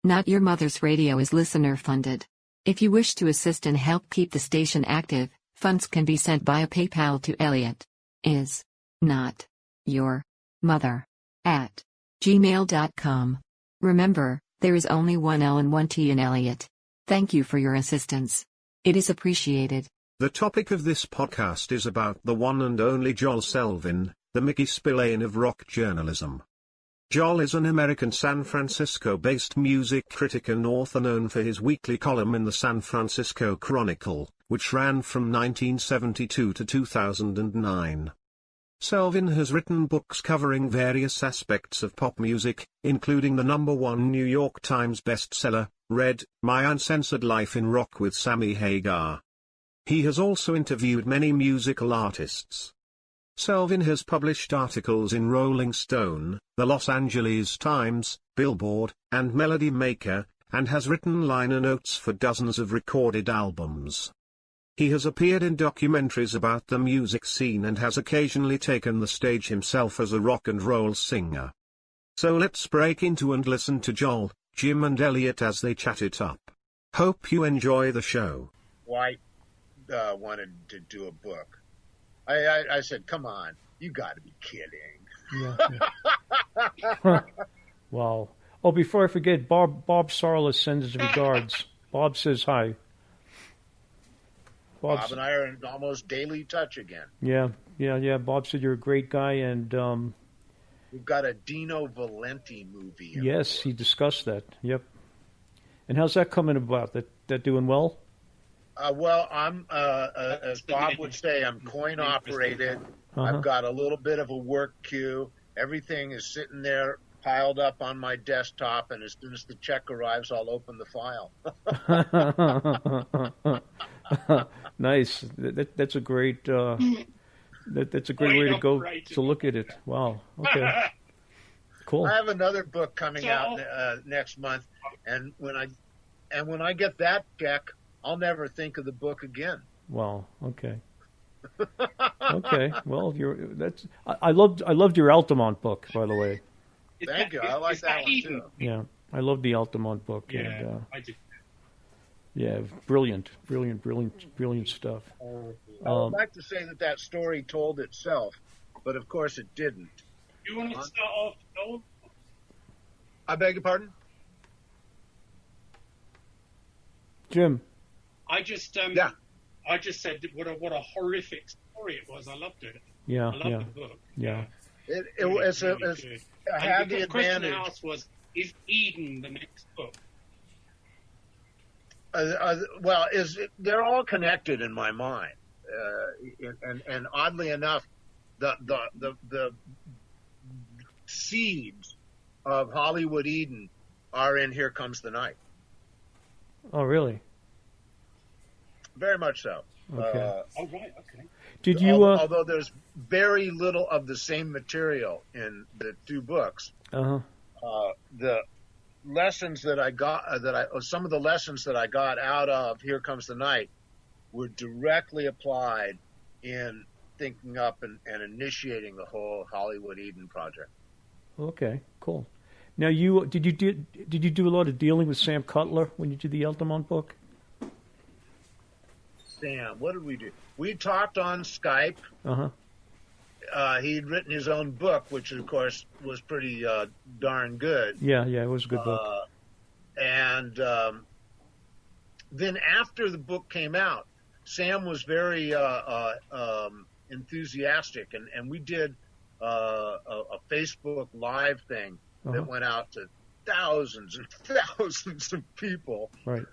Not Your Mother's Radio is listener-funded. If you wish to assist and help keep the station active, funds can be sent via PayPal to Elliot. Is not your mother at gmail.com. Remember, there is only one L and one T in Elliot. Thank you for your assistance. It is appreciated. The topic of this podcast is about the one and only Joel Selvin, the Mickey Spillane of rock journalism. Joel is an American San Francisco-based music critic and author known for his weekly column in the San Francisco Chronicle, which ran from 1972 to 2009. Selvin has written books covering various aspects of pop music, including the #1 New York Times bestseller, Read, My Uncensored Life in Rock with Sammy Hagar. He has also interviewed many musical artists. Selvin has published articles in Rolling Stone, the Los Angeles Times, Billboard, and Melody Maker, and has written liner notes for dozens of recorded albums. He has appeared in documentaries about the music scene and has occasionally taken the stage himself as a rock and roll singer. So let's break into and listen to Joel, Jim and Elliot as they chat it up. Hope you enjoy the show. White wanted to do a book. I said, come on, you got to be kidding. Yeah. Wow. Oh, before I forget, Bob Sarla sends his regards. Bob says hi. Bob and I are in almost daily touch again. Yeah. Bob said you're a great guy, and we've got a Dino Valenti movie. Yes, he discussed that. Yep. And how's that coming about? That doing well? Well, I'm, as Bob would say, I'm coin operated. I've got a little bit of a work queue. Everything is sitting there piled up on my desktop, and as soon as the check arrives, I'll open the file. Nice. That's a great. That's a great way to go to look at it. Wow. Okay. Cool. I have another book coming out next month, and when I get that check, I'll never think of the book again. Wow. Okay. Okay. Well, I loved your Altamont book, by the way. Thank you. I like that one too. Yeah, I love the Altamont book. Yeah, and, I do. Yeah, brilliant stuff. I would like to say that story told itself, but of course it didn't. You want to start off, Noel? I beg your pardon? Jim. I just said what a horrific story it was. I loved it. Yeah, I loved the book. Yeah. I had the question advantage. I asked was, is Eden the next book? They're all connected in my mind, and oddly enough, the seeds of Hollywood Eden are in Here Comes the Night. Oh, really? Very much so. Okay. Oh, right. Okay. Did you? Although there's very little of the same material in the two books. The lessons that I got, some of the lessons that I got out of Here Comes the Night were directly applied in thinking up and initiating the whole Hollywood Eden project. Okay, cool. Now, did you do a lot of dealing with Sam Cutler when you did the Altamont book? Sam, what did we do? We talked on Skype. He'd written his own book, which of course was pretty darn good. Yeah, it was a good book. And then after the book came out, Sam was very enthusiastic, and we did a Facebook Live thing that went out to thousands and thousands of people. Right.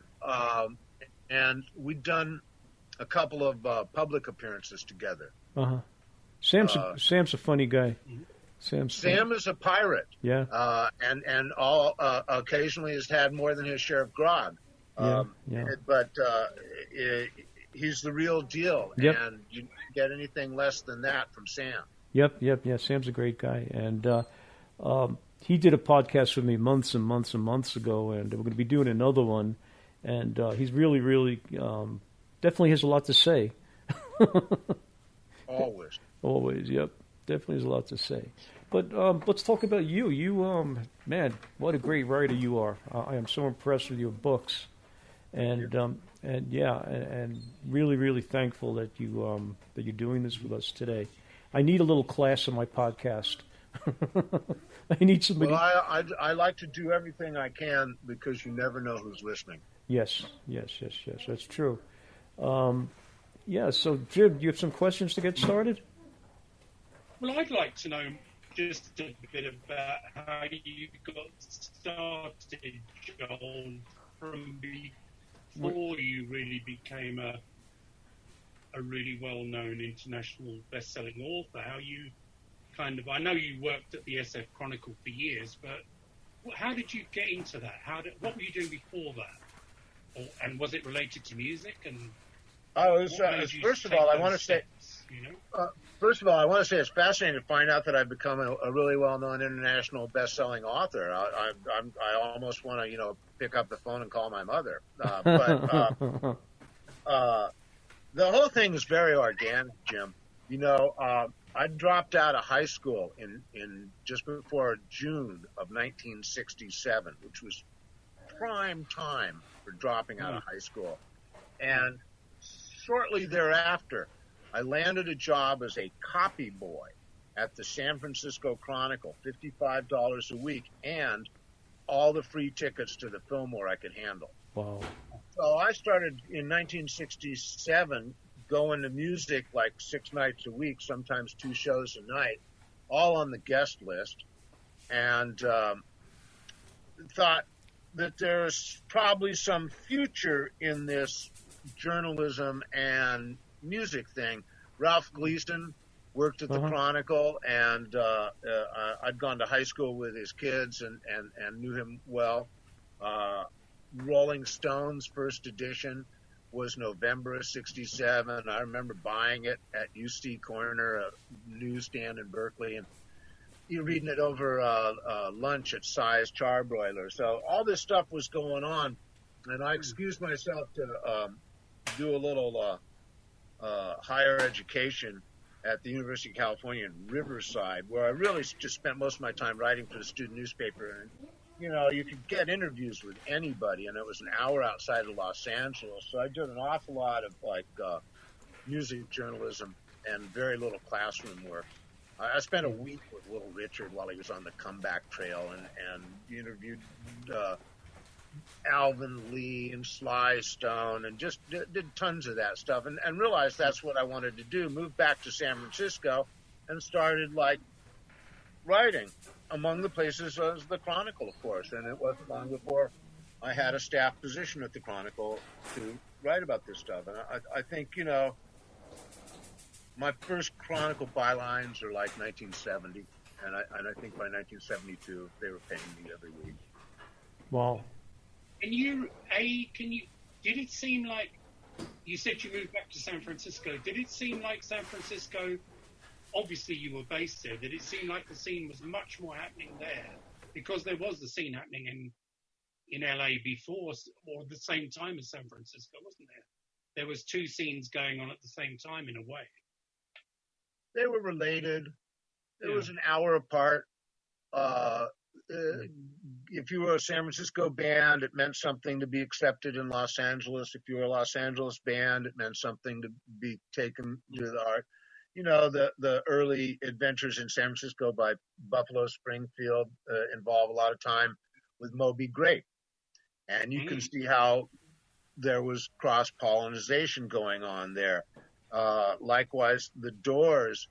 And we'd done a couple of public appearances together. Sam's a funny guy. Sam is a pirate. Yeah. And occasionally has had more than his share of grog. But he's the real deal. Yep. And you don't get anything less than that from Sam. Yep. Yeah, Sam's a great guy. And he did a podcast with me months and months and months ago, and we're going to be doing another one. And he's really, really definitely has a lot to say. Always. Always, yep. Definitely has a lot to say. But let's talk about you. You, man, what a great writer you are. I am so impressed with your books, and really, really thankful that you're doing this with us today. I need a little class on my podcast. I need somebody. Well, I like to do everything I can because you never know who's listening. Yes. That's true. So Jim, do you have some questions to get started? Well, I'd like to know just a bit about how you got started, Joel, from before you really became a really well-known international best-selling author. How you I know you worked at the SF Chronicle for years, but how did you get into that? What were you doing before that? And was it related to music? And first of all, I want to say, it's fascinating to find out that I've become a really well-known international best-selling author. I almost want to, pick up the phone and call my mother. The whole thing is very organic, Jim. I dropped out of high school in just before June of 1967, which was prime time for dropping out of high school. And shortly thereafter, I landed a job as a copy boy at the San Francisco Chronicle, $55 a week, and all the free tickets to the Fillmore I could handle. Wow. So I started in 1967 going to music like 6 nights a week, sometimes 2 shows a night, all on the guest list, and thought that there's probably some future in this journalism and music thing. Ralph Gleason worked at the Chronicle, and I'd gone to high school with his kids and knew him well. Rolling Stone's first edition was November of 67. I remember buying it at UC Corner, a newsstand in Berkeley, and you're reading it over lunch at Si's Charbroiler. So all this stuff was going on, and I excused myself to do a little higher education at the University of California in Riverside, where I really just spent most of my time writing for the student newspaper. And you could get interviews with anybody, and it was an hour outside of Los Angeles. So I did an awful lot of music journalism and very little classroom work. I spent a week with Little Richard while he was on the comeback trail, and interviewed Alvin Lee and Sly Stone, and just did tons of that stuff, and realized that's what I wanted to do. Moved back to San Francisco and started writing. Among the places was the Chronicle, of course, and it wasn't long before I had a staff position at the Chronicle to write about this stuff. And I think, my first Chronicle bylines are like 1970, and I think by 1972 they were paying me every week. Wow. Did it seem like, you said you moved back to San Francisco, did it seem like San Francisco, obviously you were based there, did it seem like the scene was much more happening there? Because there was the scene happening in LA before, or at the same time as San Francisco, wasn't there? There was 2 scenes going on at the same time in a way. They were related. It was an hour apart. If you were a San Francisco band, it meant something to be accepted in Los Angeles. If you were a Los Angeles band, it meant something to be taken to the art. The early adventures in San Francisco by Buffalo Springfield involve a lot of time with Moby Grape. And you can see how there was cross-pollination going on there. Likewise, the Doors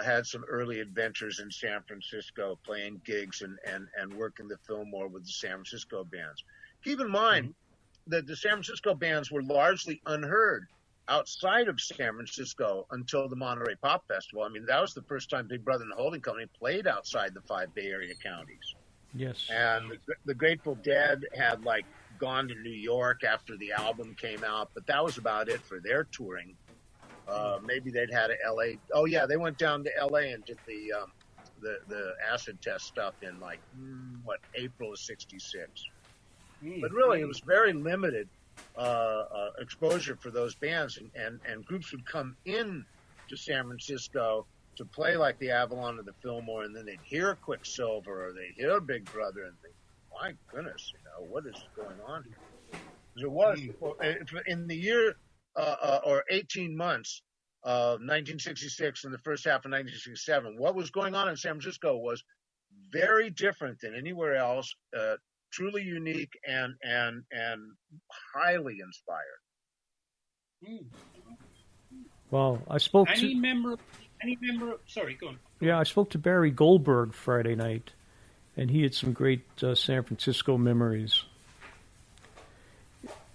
had some early adventures in San Francisco, playing gigs and working the Fillmore with the San Francisco bands. Keep in mind that the San Francisco bands were largely unheard outside of San Francisco until the Monterey Pop Festival. I mean, that was the first time Big Brother and the Holding Company played outside the 5 Bay Area counties. Yes. And the Grateful Dead had gone to New York after the album came out, but that was about it for their touring. Maybe they'd had a LA. Oh yeah, they went down to LA and did the acid test stuff in April of '66. But really, it was very limited exposure for those bands, and groups would come in to San Francisco to play like the Avalon or the Fillmore, and then they'd hear Quicksilver or they'd hear Big Brother and think, my goodness, what is going on here? There was, in the year or 18 months of 1966 and the first half of 1967, what was going on in San Francisco was very different than anywhere else, truly unique and highly inspired. Well, I spoke any member. Sorry, go on. Yeah, I spoke to Barry Goldberg Friday night, and he had some great San Francisco memories.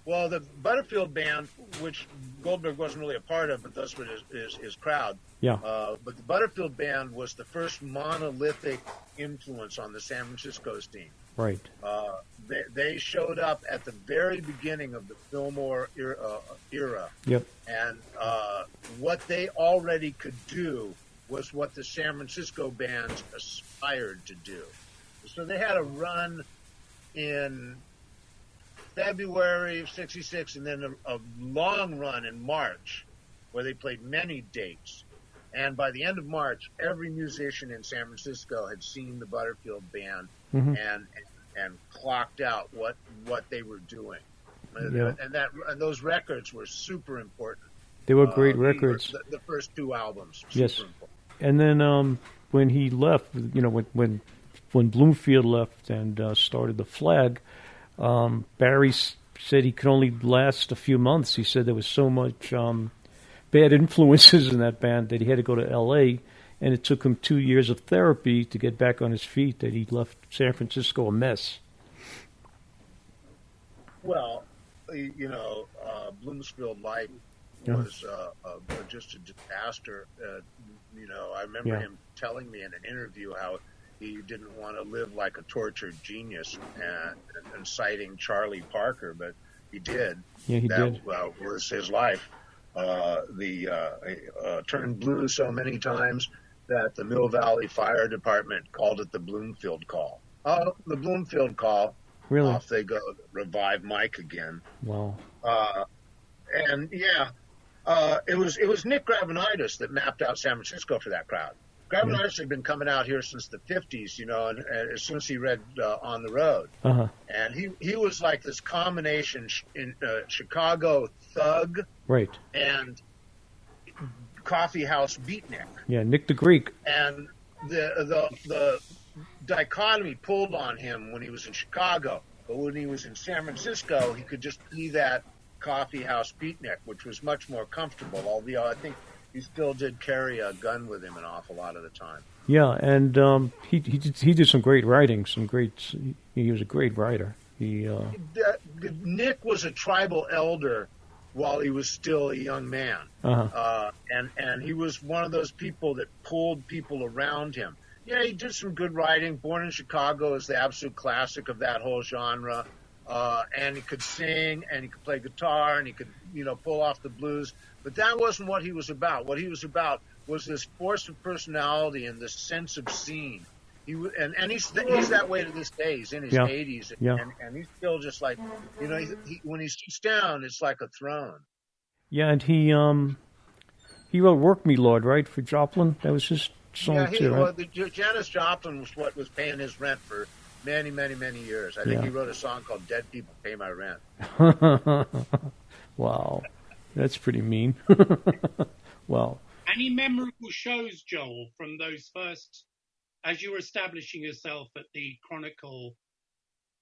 Well, the Butterfield Band, which Goldberg wasn't really a part of, but that's what his crowd. Yeah. But the Butterfield Band was the first monolithic influence on the San Francisco scene. Right. They showed up at the very beginning of the Fillmore era. Yep. And what they already could do was what the San Francisco bands aspired to do. So they had a run in February of 66 and then a long run in March where they played many dates. And by the end of March, every musician in San Francisco had seen the Butterfield Band and clocked out what they were doing. Yeah. And those records were super important. They were great records. The first two albums. Yes. Important. And then when he left, when Bloomfield left and started the Flag, Barry said he could only last a few months. He said there was so much bad influences in that band that he had to go to L.A., and it took him 2 years of therapy to get back on his feet, that he left San Francisco a mess. Well, Bloomfield Life was just a disaster. I remember him telling me in an interview how he didn't want to live like a tortured genius and citing Charlie Parker, but he did. Yeah, he did. That was his life. Turned blue so many times that the Mill Valley Fire Department called it the Bloomfield Call. Oh, the Bloomfield Call. Really? Off they go, revive Mike again. Wow. It was Nick Gravenitis that mapped out San Francisco for that crowd. Gravenitis had been coming out here since the 50s, and as soon as he read On the Road. Uh-huh. And he was like this combination in Chicago thug right. and coffee house beatnik. Yeah, Nick the Greek. And the dichotomy pulled on him when he was in Chicago, but when he was in San Francisco, he could just be that coffee house beatnik, which was much more comfortable, although I think he still did carry a gun with him an awful lot of the time. Yeah, and he did some great writing. He was a great writer. Nick was a tribal elder while he was still a young man, and he was one of those people that pulled people around him. Yeah, he did some good writing. Born in Chicago is the absolute classic of that whole genre. And he could sing, and he could play guitar, and he could, pull off the blues. But that wasn't what he was about. What he was about was this force of personality and this sense of scene. He's that way to this day. He's in his 80s, and he's still just like, when he sits down, it's like a throne. Yeah, and he wrote "Work Me, Lord," right, for Joplin. That was his song too, right? Janis Joplin was what was paying his rent for many, many, many years. I think he wrote a song called "Dead People Pay My Rent." Wow, that's pretty mean. Wow. Any memorable shows, Joel, from those first, as you were establishing yourself at the Chronicle?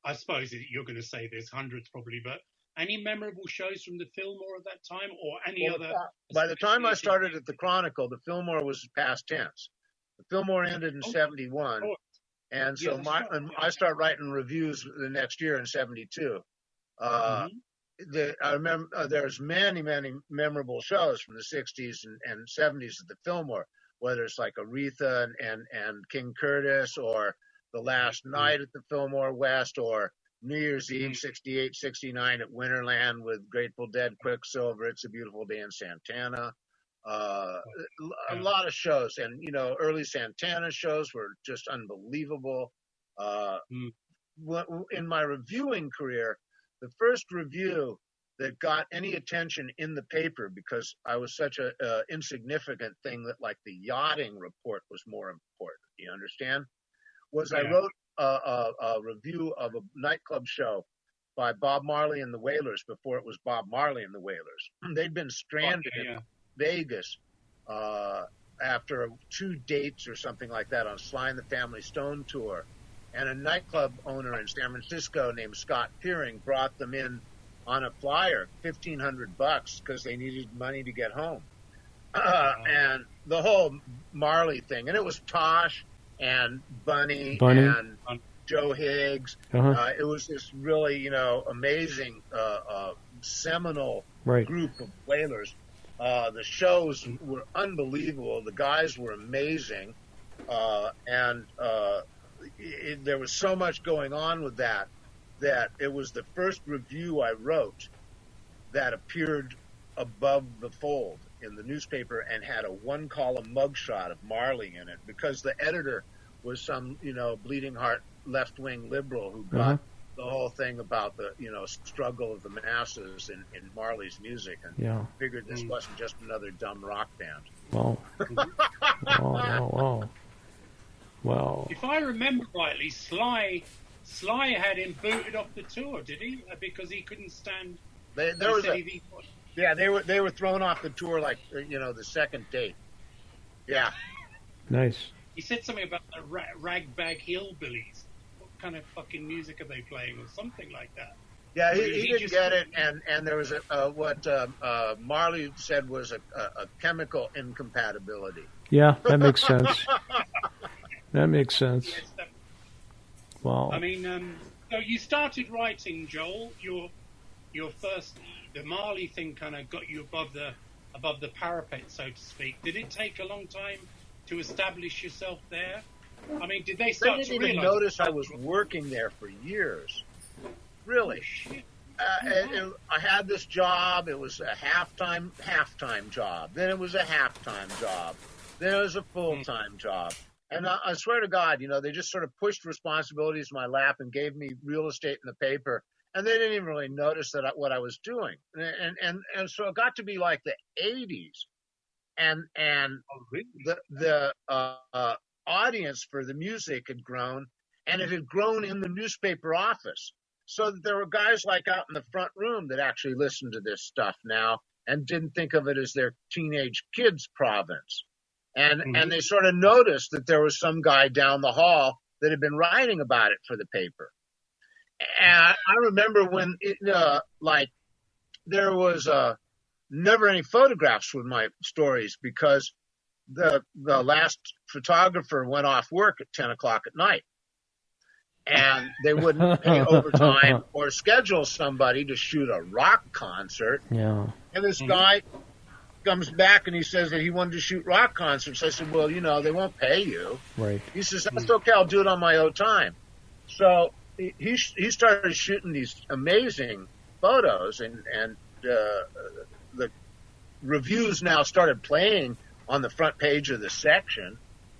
I suppose you're going to say there's hundreds probably, but any memorable shows from the Fillmore at that time, or any other? By the time I started at the Chronicle, the Fillmore was past tense. The Fillmore ended in 71. And so I start writing reviews the next year in 72. I remember there's many, many memorable shows from the 60s and 70s at the Fillmore, whether it's like Aretha and King Curtis, or The Last Night at the Fillmore West, or New Year's Eve 68, 69 at Winterland with Grateful Dead, Quicksilver, It's a Beautiful Day in Santana. A lot of shows, and early Santana shows were just unbelievable. In my reviewing career, the first review that got any attention in the paper, because I was such a insignificant thing that like the yachting report was more important. You understand? Was I wrote a review of a nightclub show by Bob Marley and the Wailers before it was Bob Marley and the Wailers. They'd been stranded in Vegas after 2 dates or something like that on Sly and the Family Stone tour. And a nightclub owner in San Francisco named Scott Peering brought them in on a flyer, $1,500, because they needed money to get home. And the whole Marley thing, and it was Tosh and Bunny. And Joe Higgs. It was this really, amazing, seminal group of Wailers. The shows were unbelievable. The guys were amazing. And there was so much going on with that it was the first review I wrote that appeared above the fold in the newspaper and had a 1-column mugshot of Marley in it, because the editor was some, bleeding heart left-wing liberal who got the whole thing about the, struggle of the masses in Marley's music, and figured this wasn't just another dumb rock band. Wow. Wow. If I remember rightly, Sly had him booted off the tour, did he? Because he couldn't stand. They were thrown off the tour like the second date. Yeah. Nice. He said something about the ragbag hillbillies. What kind of fucking music are they playing, or something like that? Yeah, he didn't get it, and there was what Marley said was a chemical incompatibility. Yeah, that makes sense. That makes sense. Yes, wow. I mean, so you started writing, Joel. Your first, the Marley thing kind of got you above the parapet, so to speak. Did it take a long time to establish yourself there? I mean, did they start to realize? They didn't even notice I was working there for years. Really. I had this job. It was a half-time job. Then it was a half-time job. Then it was a full-time job. And I swear to God, they just sort of pushed responsibilities in my lap and gave me real estate in the paper. And they didn't even really notice what I was doing. And so it got to be like the 80s. And the audience for the music had grown, and it had grown in the newspaper office. So that there were guys like out in the front room that actually listened to this stuff now and didn't think of it as their teenage kids' province. And they sort of noticed that there was some guy down the hall that had been writing about it for the paper. And I remember when there was never any photographs with my stories, because the last photographer went off work at 10 o'clock at night. And they wouldn't pay overtime or schedule somebody to shoot a rock concert. Yeah. And this guy comes back and he says that he wanted to shoot rock concerts. I said, well, they won't pay you. Right. He says, that's okay, I'll do it on my own time. So he started shooting these amazing photos, and the reviews now started playing on the front page of the section,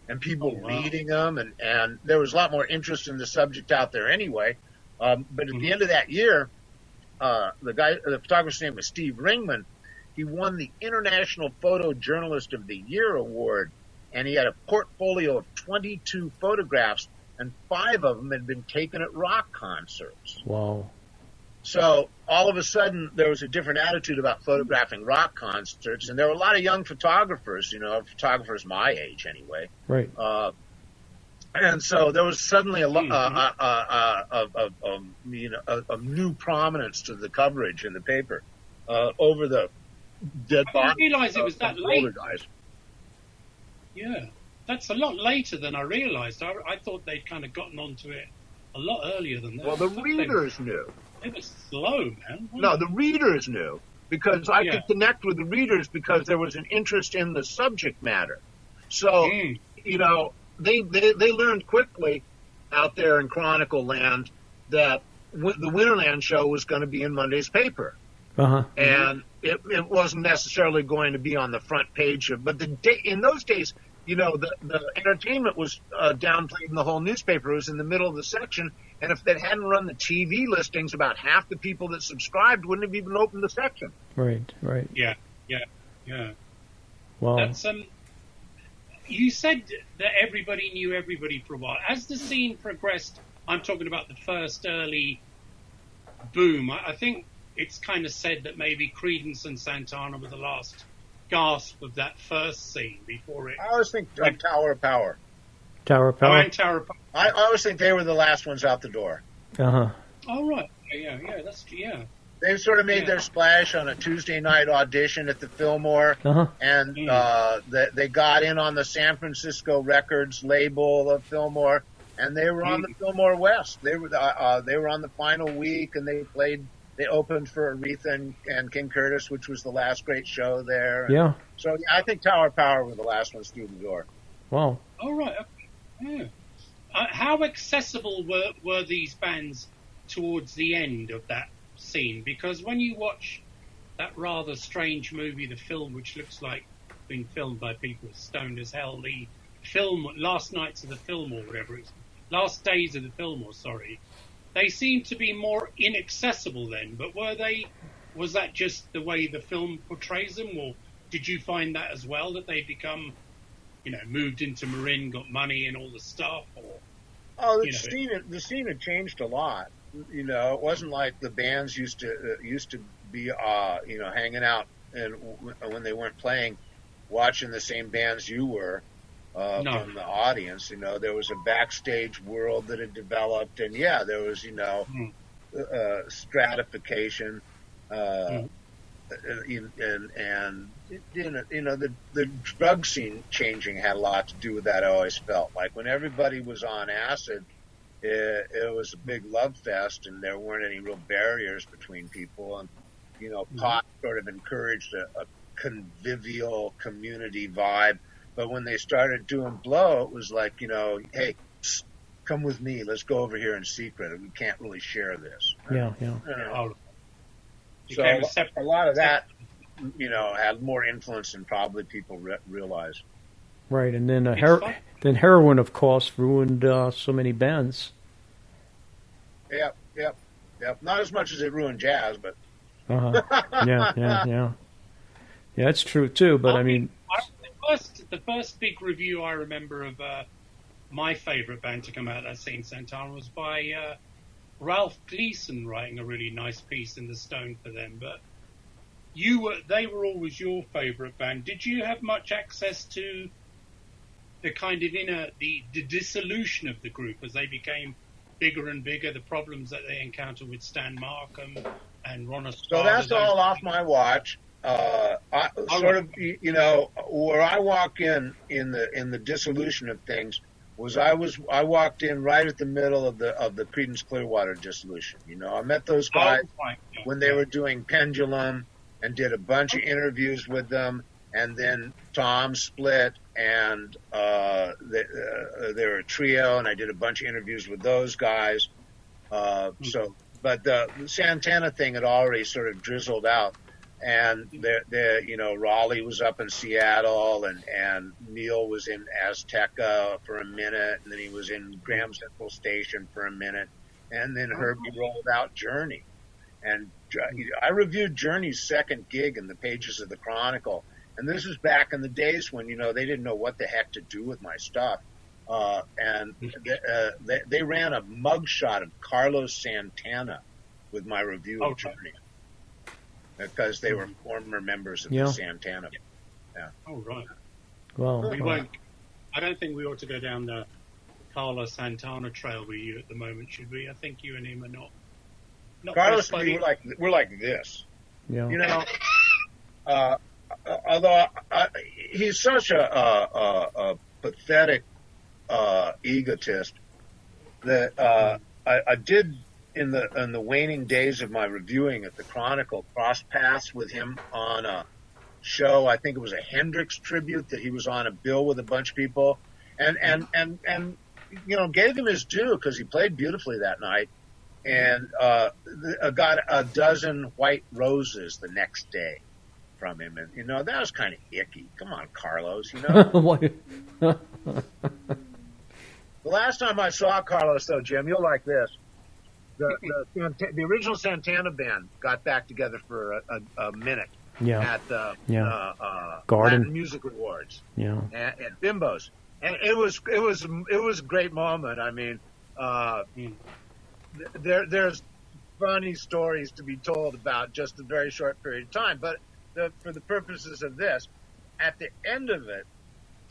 and people reading them, and there was a lot more interest in the subject out there anyway. But at the end of that year, the photographer's name was Steve Ringman. He won the International Photojournalist of the Year award, and he had a portfolio of 22 photographs, and 5 of them had been taken at rock concerts. Wow. So all of a sudden, there was a different attitude about photographing rock concerts, and there were a lot of young photographers, photographers my age anyway. Right. And so there was suddenly a new prominence to the coverage in the paper over the dead body. I didn't realize it was that late. Guys. Yeah, that's a lot later than I realized. I thought they'd kind of gotten onto it a lot earlier than that. Well, the readers knew. It was slow, man. No, the readers knew, because I could connect with the readers because there was an interest in the subject matter. So, they learned quickly out there in Chronicle land that the Winterland show was going to be in Monday's paper. And it wasn't necessarily going to be on the front page but in those days, the entertainment was downplayed in the whole newspaper. It was in the middle of the section, And if they hadn't run the TV listings, about half the people that subscribed wouldn't have even opened the section. Right. Yeah. Wow. That's you said that everybody knew everybody for a while. As the scene progressed, I'm talking about the first early boom. I think it's kind of said that maybe Creedence and Santana were the last gasp of that first scene before it. I always think Tower of Power. Tower of Power? Oh, and Tower of Power. I always think they were the last ones out the door. Uh-huh. Oh, right. Yeah, They sort of made their splash on a Tuesday night audition at the Fillmore, and they got in on the San Francisco Records label of Fillmore, and they were on the Fillmore West. They were on the final week, and they opened for Aretha and King Curtis, which was the last great show there. Yeah. So I think Tower of Power were the last ones through the door. Wow. Oh, right. Okay. Yeah. How accessible were these bands towards the end of that scene? Because when you watch that rather strange movie, The Film, which looks like being filmed by people stoned as hell, the film Last Nights of the Fillmore, whatever it's Last Days of the Fillmore, sorry, they seem to be more inaccessible then. But was that just the way the film portrays them, or did you find that as well, that they become, moved into Marin, got money and all the stuff? Or the scene had changed a lot. It wasn't like the bands used to be hanging out and when they weren't playing, watching the same bands you were from the audience. There was a backstage world that had developed, and there was stratification. And the drug scene changing had a lot to do with that. I always felt like when everybody was on acid, it was a big love fest, and there weren't any real barriers between people. And pot sort of encouraged a convivial community vibe. But when they started doing blow, it was like, hey, come with me. Let's go over here in secret. We can't really share this. Yeah. So a lot of that, had more influence than probably people realize. Right, and then then heroin, of course, ruined so many bands. Yep. Not as much as it ruined jazz, but. Yeah. Yeah, it's true too. But the first big review I remember of my favorite band to come out of that scene, Santana, was by Ralph Gleason writing a really nice piece in the Stone for them. But they were always your favorite band. Did you have much access to the kind of the dissolution of the group as they became bigger and bigger, the problems that they encountered with Stan Markham and Ron Estrada? So that's all off my watch. Where I walk in the dissolution of things was I walked in right at the middle of the Creedence Clearwater dissolution. I met those guys when they were doing Pendulum and did a bunch of interviews with them, and then Tom split, and they were a trio, and I did a bunch of interviews with those guys. But the Santana thing had already sort of drizzled out. And Raleigh was up in Seattle, and Neil was in Azteca for a minute, and then he was in Graham Central Station for a minute, and then Herbie rolled out Journey. And I reviewed Journey's second gig in the pages of the Chronicle, and this is back in the days when they didn't know what the heck to do with my stuff, and they ran a mugshot of Carlos Santana with my review of Journey. Because they were former members of the Santana. Yeah. Oh, right. Well, I don't think we ought to go down the Carlos Santana trail with you at the moment, should we? I think you and him are not Carlos and me, we're like this. Yeah. Although he's such a pathetic egotist that I did. In the waning days of my reviewing at the Chronicle, cross paths with him on a show. I think it was a Hendrix tribute that he was on a bill with a bunch of people, and gave him his due because he played beautifully that night, and got a dozen white roses the next day from him, and that was kind of icky. Come on, Carlos, The last time I saw Carlos, though, Jim, you'll like this. the original Santana band got back together for a minute at the Garden Latin Music Awards at Bimbo's, and it was a great moment. I mean, there's funny stories to be told about just a very short period of time, but for the purposes of this, at the end of it,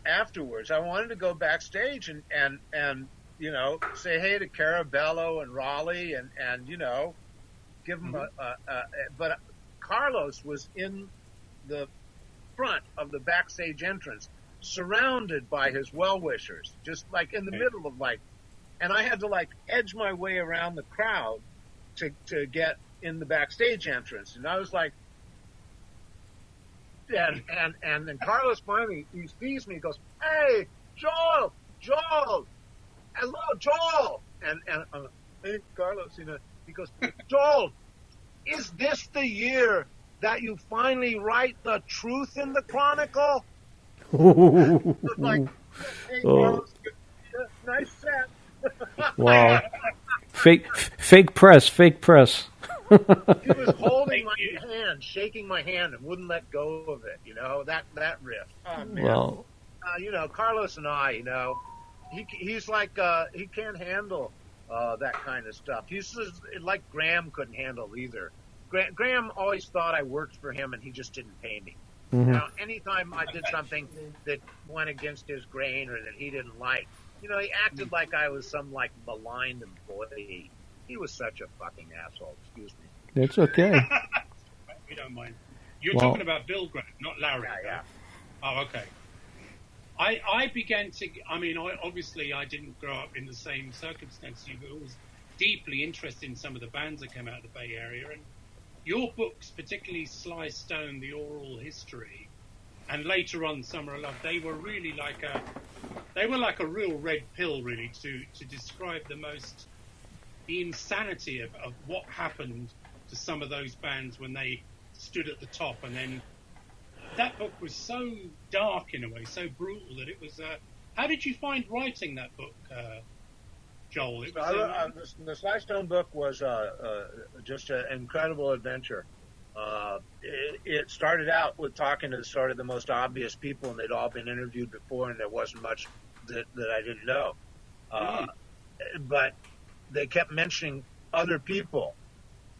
afterwards, I wanted to go backstage and say hey to Carabello and Raleigh and give them but Carlos was in the front of the backstage entrance, surrounded by his well-wishers, just like in the middle of and I had to edge my way around the crowd to get in the backstage entrance, and I was like, and then Carlos finally, he sees me, he goes, "Hey, Joel, hello, Joel," and hey, Carlos, he goes, "Joel, is this the year that you finally write the truth in the Chronicle?" Like, hey, Carlos, nice set. Wow. Fake press. He was holding my hand, shaking my hand, and wouldn't let go of it. That riff. Oh, man. Well, Carlos and I, he's like he can't handle that kind of stuff. He's just, like Graham couldn't handle either. Graham always thought I worked for him, and he just didn't pay me. mm-hmm. Anytime I did something that went against his grain or that he didn't like, he acted like I was some maligned employee. He was such a fucking asshole. Excuse me. It's okay. We don't mind. You're talking about Bill Graham, not Larry. Yeah. Oh, okay. I began to. I mean, obviously, I didn't grow up in the same circumstances. You were always deeply interested in some of the bands that came out of the Bay Area, and your books, particularly Sly Stone, The Oral History, and later on Summer of Love, they were really like a real red pill, really, to describe the insanity of what happened to some of those bands when they stood at the top. And then that book was so dark in a way, so brutal, that it was... how did you find writing that book, Joel? The Sly Stone book was just an incredible adventure. It started out with talking to sort of the most obvious people, and they'd all been interviewed before, and there wasn't much that I didn't know. But they kept mentioning other people,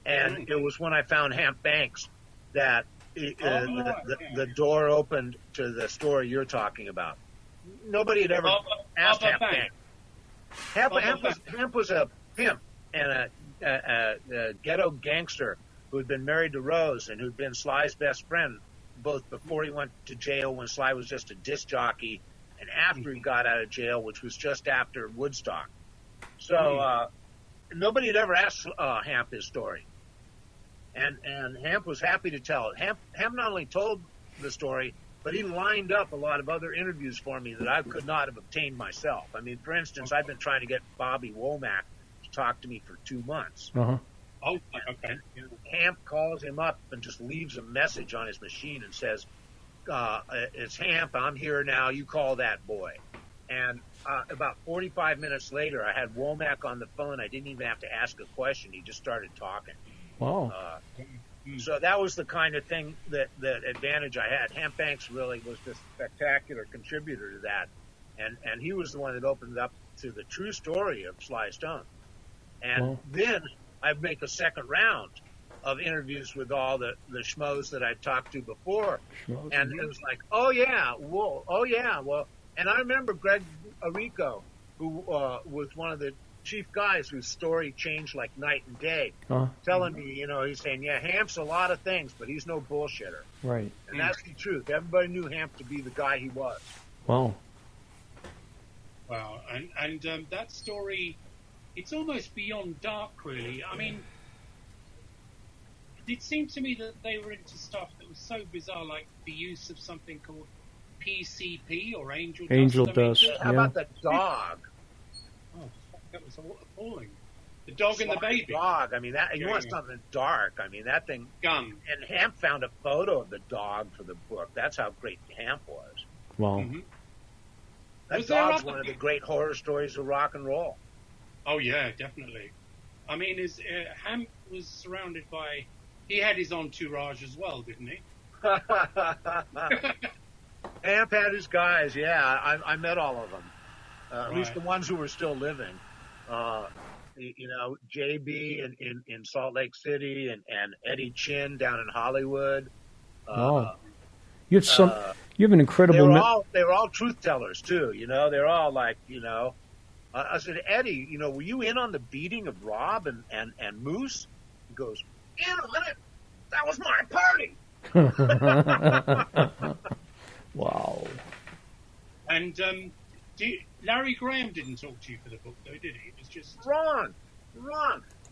and it was when I found Hamp Banks that the door opened to the story you're talking about. Nobody had ever asked Hamp Banks. Hamp was a pimp and a ghetto gangster who had been married to Rose and who'd been Sly's best friend, both before he went to jail when Sly was just a disc jockey and after he got out of jail, which was just after Woodstock. So nobody had ever asked Hamp his story. And Hamp was happy to tell it. Hamp not only told the story, but he lined up a lot of other interviews for me that I could not have obtained myself. I mean, for instance, I've been trying to get Bobby Womack to talk to me for 2 months. Uh-huh. Oh, okay. And Hamp calls him up and just leaves a message on his machine and says, "It's Hamp, I'm here now, you call that boy." And about 45 minutes later, I had Womack on the phone. I didn't even have to ask a question. He just started talking. Wow. So that was the kind of thing, that advantage I had. Hamp Banks really was this spectacular contributor to that. And he was the one that opened it up to the true story of Sly Stone. And then I'd make a second round of interviews with all the schmoes that I'd talked to before. And it was like, well. And I remember Greg Arico, who was one of the chief guys whose story changed like night and day, telling me, he's saying, Hamp's a lot of things, but he's no bullshitter. Right. And that's the truth. Everybody knew Hamp to be the guy he was. Wow. Wow. And that story, it's almost beyond dark, really. I mean, it seemed to me that they were into stuff that was so bizarre, like the use of something called PCP or angel dust. How about the dog? Oh, that was appalling. The dog and the baby. Dog. I mean, you want something dark. I mean, that thing. Gun. And Hamp found a photo of the dog for the book. That's how great Hamp was. Wow. Mm-hmm. That dog's one of the great horror stories of rock and roll. Oh, yeah, definitely. I mean, Hamp was surrounded by. He had his entourage as well, didn't he? Hamp had his guys. Yeah, I met all of them. Right. At least the ones who were still living. JB in Salt Lake City and Eddie Chin down in Hollywood. Wow. You have an incredible. They were all truth tellers too. They're all like, I said, Eddie, were you in on the beating of Rob and Moose? He goes, in on it. That was my party. Wow. And Larry Graham didn't talk to you for the book, though, did he? It was just wrong.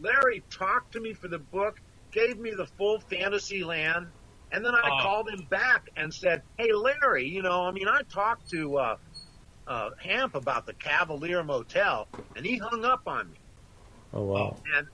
Larry talked to me for the book, gave me the full fantasy land, and then I called him back and said, "Hey, Larry, I talked to Hamp about the Cavalier Motel, and he hung up on me." Oh wow! And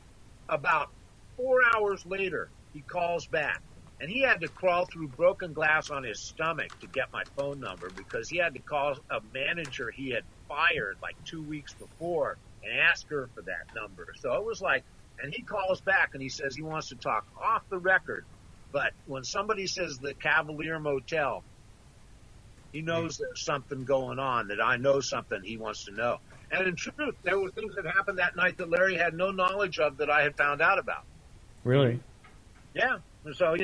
about 4 hours later, he calls back. And he had to crawl through broken glass on his stomach to get my phone number because he had to call a manager he had fired like 2 weeks before and ask her for that number. So it was like, and he calls back and he says he wants to talk off the record. But when somebody says the Cavalier Motel, he knows there's something going on, that I know something he wants to know. And in truth, there were things that happened that night that Larry had no knowledge of that I had found out about. Really? Yeah. So,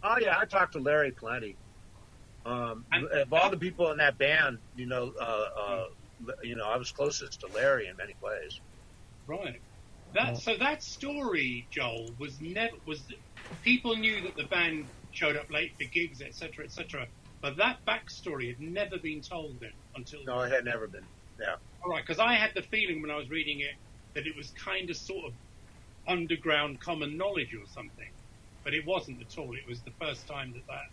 I talked to Larry plenty. Of all the people in that band, I was closest to Larry in many ways. Right. So that story, Joel, was people knew that the band showed up late for gigs, etc., etc. But that backstory had never been told then until. No, it had never been. Yeah. All right, because I had the feeling when I was reading it that it was kind of sort of underground common knowledge or something. But it wasn't at all. It was the first time that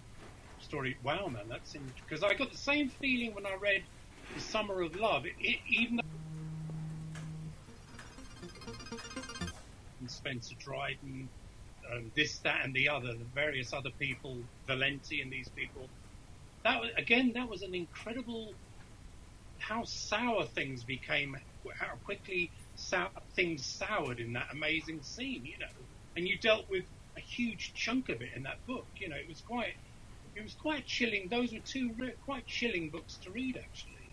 story. Wow, man, that's interesting. Because I got the same feeling when I read The Summer of Love. Even though Spencer Dryden, this, that, and the other, the various other people, Valenti and these people. That was an incredible. How sour things became. How quickly things soured in that amazing scene. And you dealt with a huge chunk of it in that book. It was quite chilling. Those were two quite chilling books to read, actually,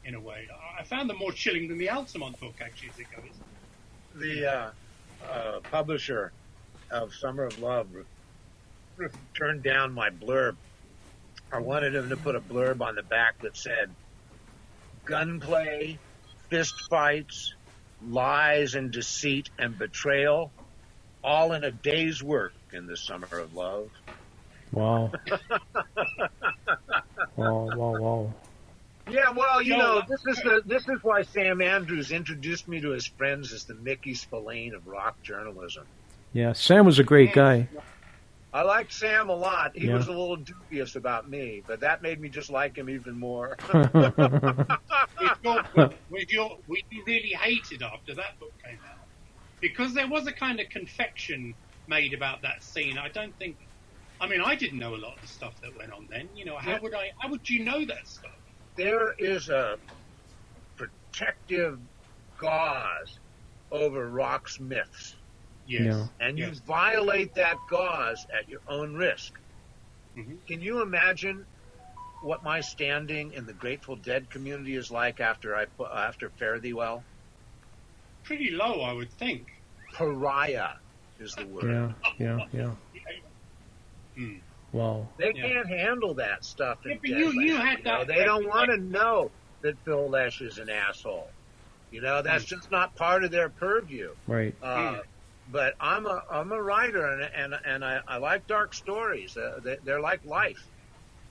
in a way. I found them more chilling than the Altamont book, actually, as it goes. The publisher of Summer of Love turned down my blurb. I wanted him to put a blurb on the back that said, gunplay, fist fights, lies and deceit and betrayal, all in a day's work in the Summer of Love. Wow. Wow. Yeah, well, this is why Sam Andrews introduced me to his friends as the Mickey Spillane of rock journalism. Yeah, Sam was a great guy. I liked Sam a lot. He was a little dubious about me, but that made me just like him even more. Were you really hated after that book came out? Because there was a kind of confection made about that scene. I didn't know a lot of the stuff that went on then. How would you know that stuff? There is a protective gauze over rock's myths. Yes. Yeah. And you violate that gauze at your own risk. Mm-hmm. Can you imagine what my standing in the Grateful Dead community is like after Fare Thee Well? Pretty low, I would think. Pariah is the word. Yeah. Mm. Wow. They can't handle that stuff. Yeah, but you had that. They don't want to know that Phil Lesh is an asshole. That's just not part of their purview. Right. But I'm a writer, and I like dark stories. They're like life.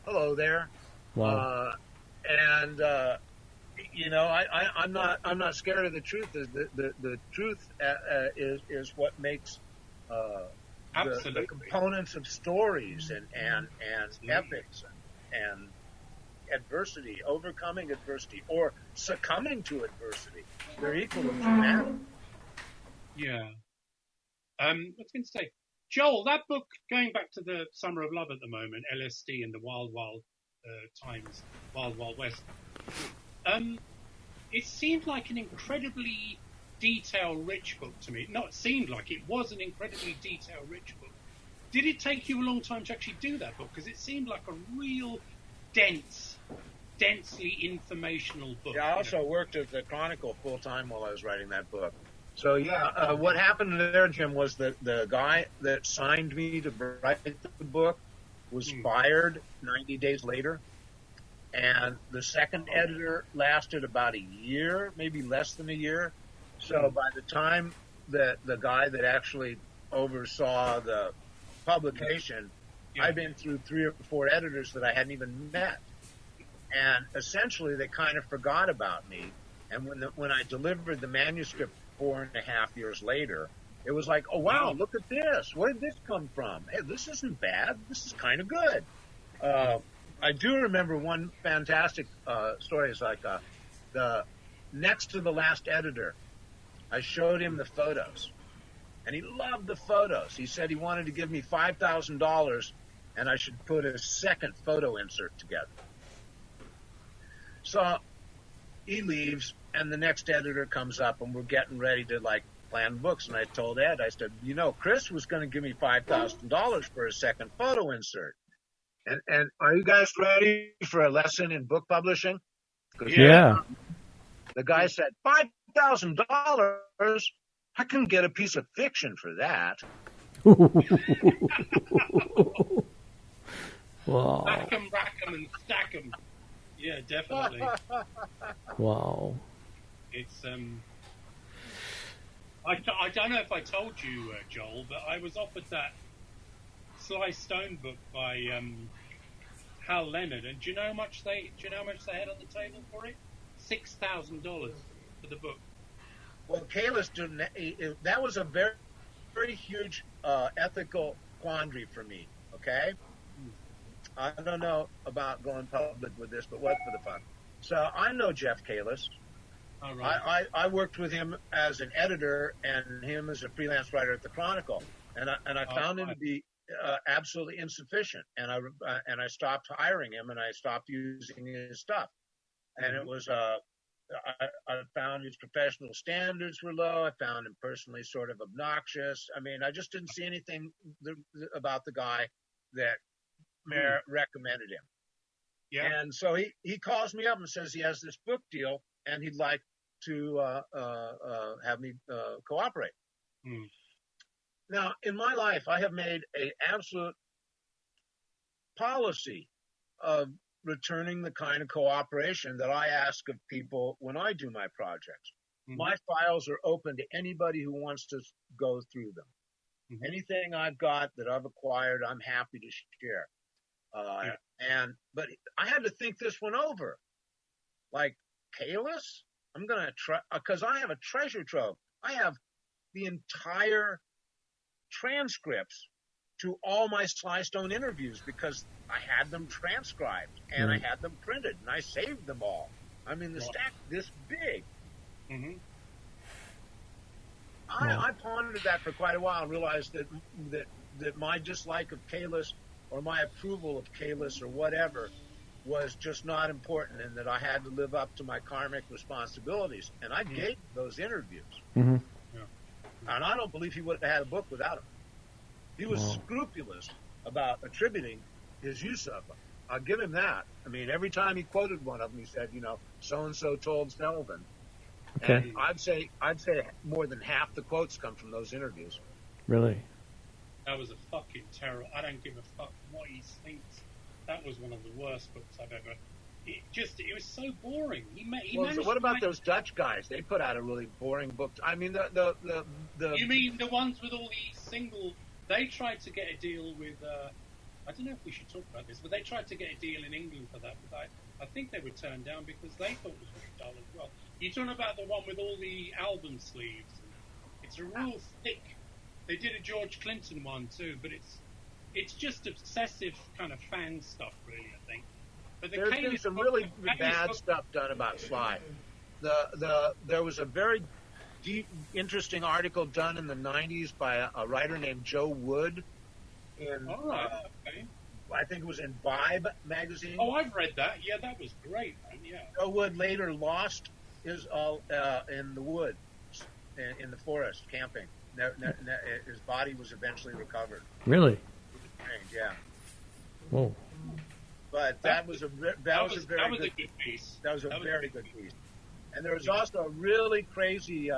Hello there. Wow. I'm not scared of the truth. The truth is what makes the components of stories and epics and adversity, overcoming adversity, or succumbing to adversity. They're equally dramatic. Yeah. I was going to say, Joel, that book, going back to the Summer of Love at the moment, LSD and the Wild Times, Wild West, it seemed like an incredibly detail-rich book to me. No, it seemed like it was an incredibly detail-rich book. Did it take you a long time to actually do that book? Because it seemed like a real densely informational book. Yeah, I also worked at the Chronicle full-time while I was writing that book. So, yeah, what happened there, Jim, was that the guy that signed me to write the book was fired 90 days later. And the second editor lasted about a year, maybe less than a year. So by the time that the guy that actually oversaw the publication, I'd been through 3 or 4 editors that I hadn't even met. And essentially they kind of forgot about me. And when I delivered the manuscript 4.5 years later, it was like, oh, wow, look at this. Where did this come from? Hey, this isn't bad. This is kind of good. I do remember one fantastic story. It's like the next to the last editor, I showed him the photos, and he loved the photos. He said he wanted to give me $5,000, and I should put a second photo insert together. So he leaves, and the next editor comes up, and we're getting ready to, like, plan books. And I told Ed, I said, you know, Chris was going to give me $5,000 for a second photo insert. And are you guys ready for a lesson in book publishing? Yeah. The guy said, $5,000? I couldn't get a piece of fiction for that. Wow. Rack 'em, and stack 'em. Yeah, definitely. Wow. It's I don't know if I told you, Joel, but I was offered that Sly Stone book by Hal Leonard, and do you know how much they had on the table for it? $6,000 for the book. Well, Kalis didn't. That was a very, very huge ethical quandary for me. Okay, I don't know about going public with this, but what for the fun? So I know Jeff Kalis. Oh, right. I worked with him as an editor and him as a freelance writer at the Chronicle, and I found him to be absolutely insufficient, and I stopped hiring him, and I stopped using his stuff, and it was I found his professional standards were low. I found him personally sort of obnoxious. I mean, I just didn't see anything about the guy that recommended him. Yeah. And so he calls me up and says he has this book deal and he'd like to have me cooperate. Now, in my life, I have made an absolute policy of returning the kind of cooperation that I ask of people when I do my projects. My files are open to anybody who wants to go through them. Anything I've got that I've acquired, I'm happy to share. But I had to think this one over. Like, Kalis? I'm going to try, because I have a treasure trove. I have the entire transcripts to all my Sly Stone interviews because I had them transcribed and I had them printed and I saved them all. I mean, the stack this big. I pondered that for quite a while and realized that my dislike of Kalis or my approval of Kalis or whatever was just not important, and that I had to live up to my karmic responsibilities. And I gave those interviews. And I don't believe he would have had a book without them. He was scrupulous about attributing his use of them. I'll give him that. I mean, every time he quoted one of them, he said, you know, so-and-so told Selvin. Okay. And I'd say more than half the quotes come from those interviews. Really? That was a fucking terror. I don't give a fuck what he thinks. That was one of the worst books I've ever. It was so boring. So what about those Dutch guys? They put out a really boring book. I mean, the. You mean the ones with all the single? They tried to get a deal with. I don't know if we should talk about this, but they tried to get a deal in England for that. But I think they were turned down because they thought it was very dull as well. You're talking about the one with all the album sleeves. It's a real thick. They did a George Clinton one too, but it's just obsessive kind of fan stuff, really, I think. But there's been some really bad stuff done about Sly. There was a very deep, interesting article done in the 90s by a writer named Joe Wood. I think it was in Vibe magazine. Oh, I've read that. Yeah, that was great, man. Yeah. Joe Wood later lost his in the woods. in the forest camping. His body was eventually recovered. Really? Yeah. Whoa. But that was a very good piece. That was a very good piece. And there was also a really crazy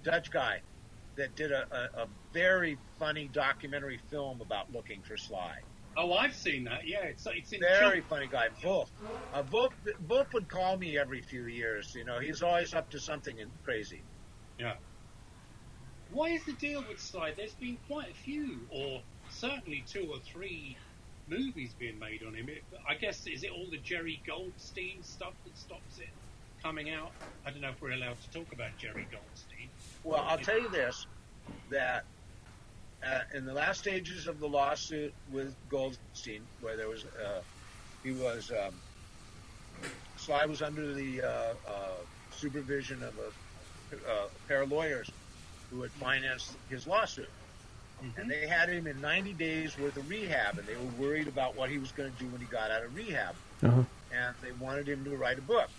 Dutch guy that did a very funny documentary film about looking for Sly. Oh, I've seen that. Yeah, it's in very funny guy, Wolf. Wolf would call me every few years. You know, he's always up to something crazy. Yeah. What is the deal with Sly? There's been quite a few, or certainly 2 or 3 movies being made on him. I guess, is it all the Jerry Goldstein stuff that stops it coming out? I don't know if we're allowed to talk about Jerry Goldstein. Well, I'll tell you this, that in the last stages of the lawsuit with Goldstein, where there was, Sly was under the supervision of a pair of lawyers who had financed his lawsuit. Mm-hmm. And they had him in 90 days worth of rehab, and they were worried about what he was going to do when he got out of rehab. Uh-huh. And they wanted him to write a book.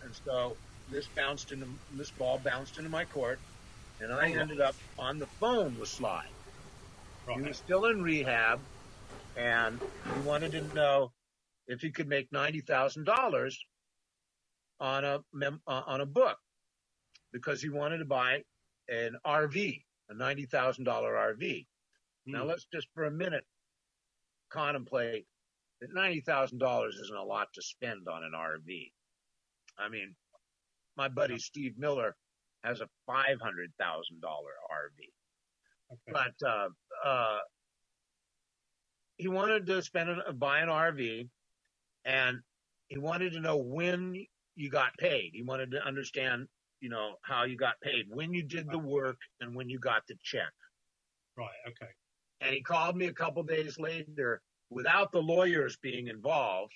And so this ball bounced into my court, and I ended up on the phone with Sly. Right. He was still in rehab, and he wanted to know if he could make $90,000 on a book, because he wanted to buy an RV, a $90,000 RV. Now let's just for a minute contemplate that $90,000 isn't a lot to spend on an RV. I mean, my buddy Steve Miller has a $500,000 RV. Okay. But he wanted to buy an RV, and he wanted to know when you got paid. He wanted to understand, you know, how you got paid, when you did the work and when you got the check. Right, okay. And he called me a couple days later without the lawyers being involved,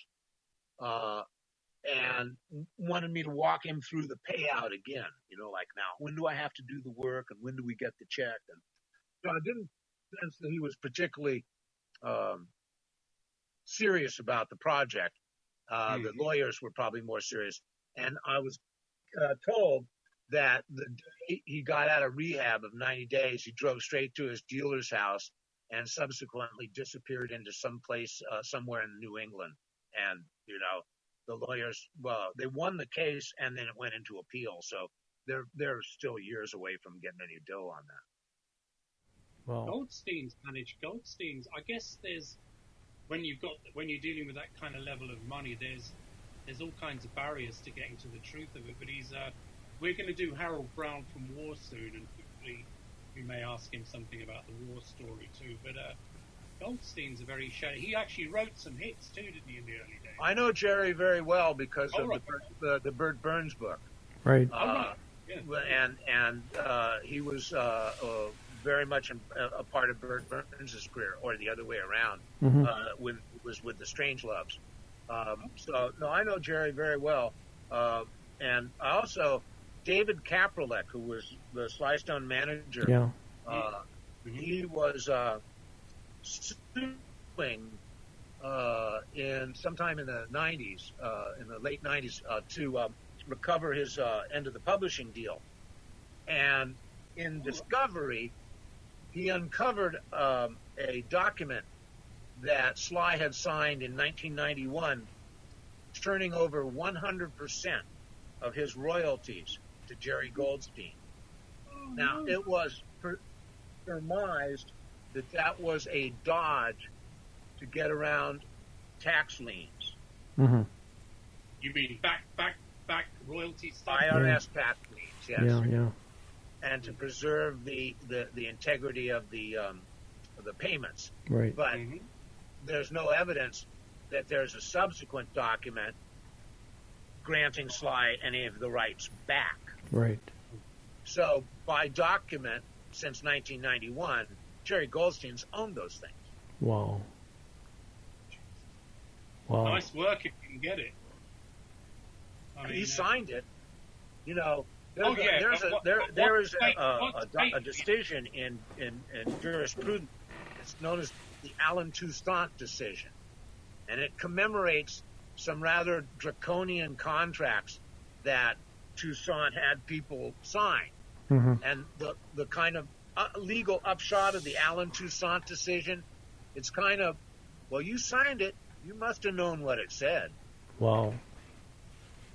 and wanted me to walk him through the payout again. You know, like, now, when do I have to do the work and when do we get the check? And so I didn't sense that he was particularly serious about the project. The lawyers were probably more serious. And I was told that the day he got out of rehab of 90 days, he drove straight to his dealer's house and subsequently disappeared into some place somewhere in New England. And, you know, the lawyers, well, they won the case and then it went into appeal. So they're still years away from getting any dough on that. Well, Goldstein's, I guess when you're dealing with that kind of level of money, there's all kinds of barriers to getting to the truth of it. But we're going to do Harold Brown from War soon, and hopefully we may ask him something about the war story too. But Goldstein's a very shady. He actually wrote some hits too, didn't he, in the early days? I know Jerry very well because of the Burt Burns book. Right. Yeah. And he was very much a part of Burt Burns' career, or the other way around, was with the Strangeloves. So, no, I know Jerry very well. And I also, David Kapralek, who was the Sly Stone manager, he was suing sometime in the 90s, in the late 90s, to recover his end of the publishing deal. And in discovery, he uncovered a document that Sly had signed in 1991, turning over 100% of his royalties to Jerry Goldstein. Now, it was surmised that was a dodge to get around tax liens. Mm-hmm. You mean back royalty stuff? IRS tax liens, yes. Yeah. And to preserve the integrity of the payments. Right. But there's no evidence that there's a subsequent document granting Sly any of the rights back. Right. So by document, since 1991, Jerry Goldstein's owned those things. Wow. Nice work if you can get it. He signed it. You know, there is a decision in jurisprudence. It's known as the Allen Toussaint decision, and it commemorates some rather draconian contracts that Toussaint had people sign. Mm-hmm. And the kind of legal upshot of the Allen Toussaint decision, it's kind of, well, you signed it. You must have known what it said. Wow.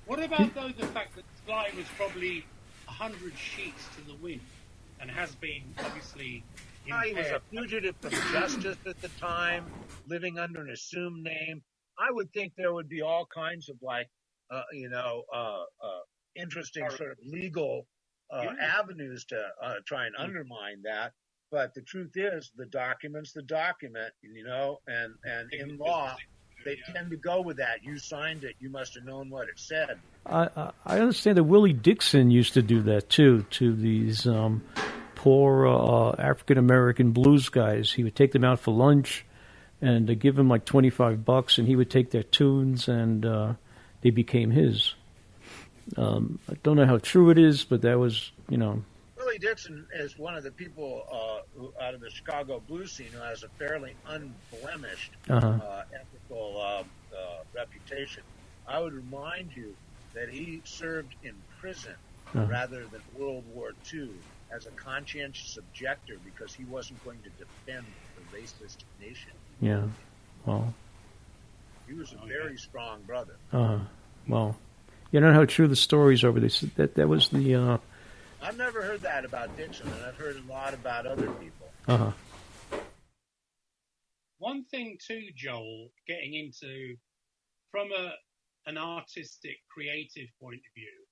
What about, though, the fact that Spillane was probably 100 sheets to the wind and has been, obviously, impaired? He was a fugitive from justice at the time, living under an assumed name. I would think there would be all kinds of, like, interesting sort of legal avenues to try and undermine that. But the truth is, the document's the document, and in law, they tend to go with that. You signed it. You must have known what it said. I understand that Willie Dixon used to do that, too, to these poor African-American blues guys. He would take them out for lunch and give them like $25, and he would take their tunes, and they became his. I don't know how true it is, but that was, Willie Dixon is one of the people who, out of the Chicago blues scene, who has a fairly unblemished ethical reputation. I would remind you that he served in prison rather than World War II as a conscientious objector because he wasn't going to defend the racist nation. Yeah, well. He was a very strong brother. Well, you don't know how true the stories are, but that was the... I've never heard that about Dixon, and I've heard a lot about other people. One thing, too, Joel, getting into, from an artistic, creative point of view,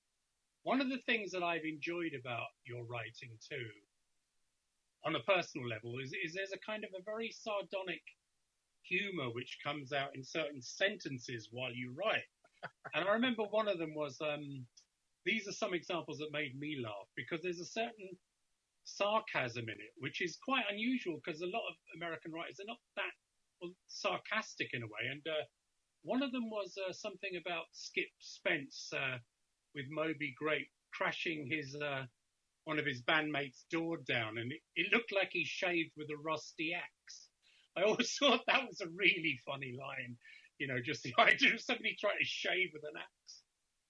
one of the things that I've enjoyed about your writing, too, on a personal level, is there's a kind of a very sardonic humor which comes out in certain sentences while you write. And I remember one of them was, these are some examples that made me laugh, because there's a certain sarcasm in it, which is quite unusual, because a lot of American writers are not that sarcastic in a way. And one of them was something about Skip Spence with Moby Grape crashing his one of his bandmates' door down, and it looked like he shaved with a rusty axe. I always thought that was a really funny line, just the idea of somebody trying to shave with an axe,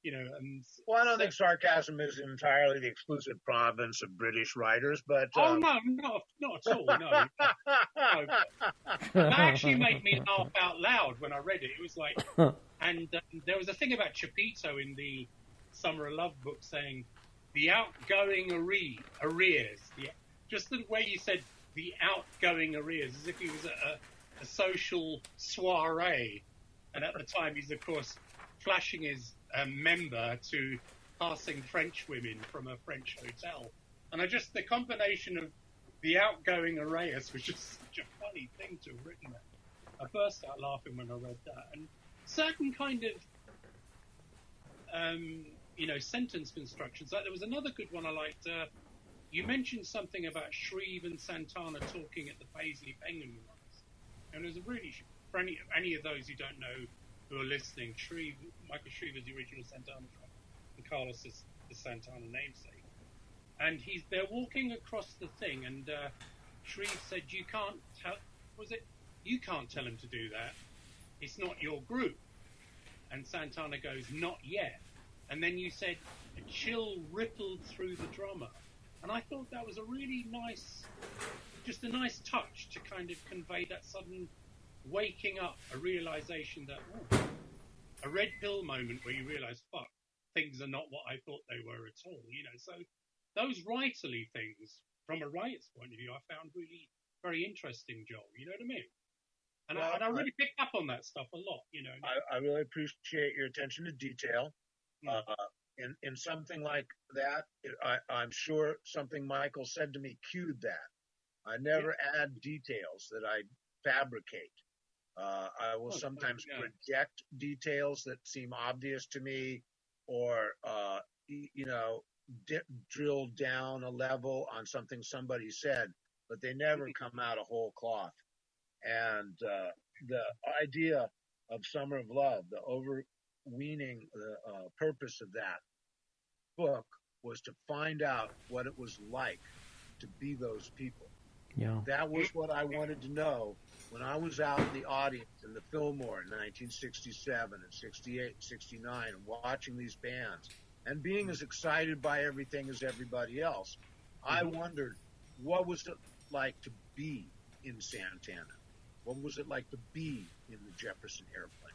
and... Well, I don't think sarcasm is entirely the exclusive province of British writers, but... Oh, no, not at all, no. No. That actually made me laugh out loud when I read it. It was like... And there was a thing about Chapito in the Summer of Love book saying, the outgoing arrears. Just the way you said the outgoing arrears, as if he was at a social soiree. And at the time, he's, of course, flashing his member to passing French women from a French hotel. And the combination of the outgoing arrears was just such a funny thing to have written that. I burst out laughing when I read that. And certain kind of, sentence constructions. Like there was another good one I liked. You mentioned something about Shreve and Santana talking at the Paisley Penguin once. And there's a really, for any of those who don't know who are listening, Michael Shreve is the original Santana drummer, and Carlos is the Santana namesake. And they're walking across the thing, and Shreve said, you can't tell him to do that. It's not your group. And Santana goes, not yet. And then you said, a chill rippled through the drummer. And I thought that was a really nice touch to kind of convey that sudden waking up, a realization that, a red pill moment where you realize, fuck, things are not what I thought they were at all, So those writerly things, from a writer's point of view, I found really very interesting, Joel, you know what I mean? And I really picked up on that stuff a lot, I really appreciate your attention to detail. In something like that, I'm sure something Michael said to me cued that. I never add details that I fabricate. I will sometimes project details that seem obvious to me, or drill down a level on something somebody said, but they never come out of whole cloth. And the idea of Summer of Love, the overweening purpose of that book was to find out what it was like to be those people. Yeah. That was what I wanted to know when I was out in the audience in the Fillmore in 1967 and 68, 69, and watching these bands. and being as excited by everything as everybody else, I wondered, what was it like to be in Santana? What was it like to be in the Jefferson Airplane?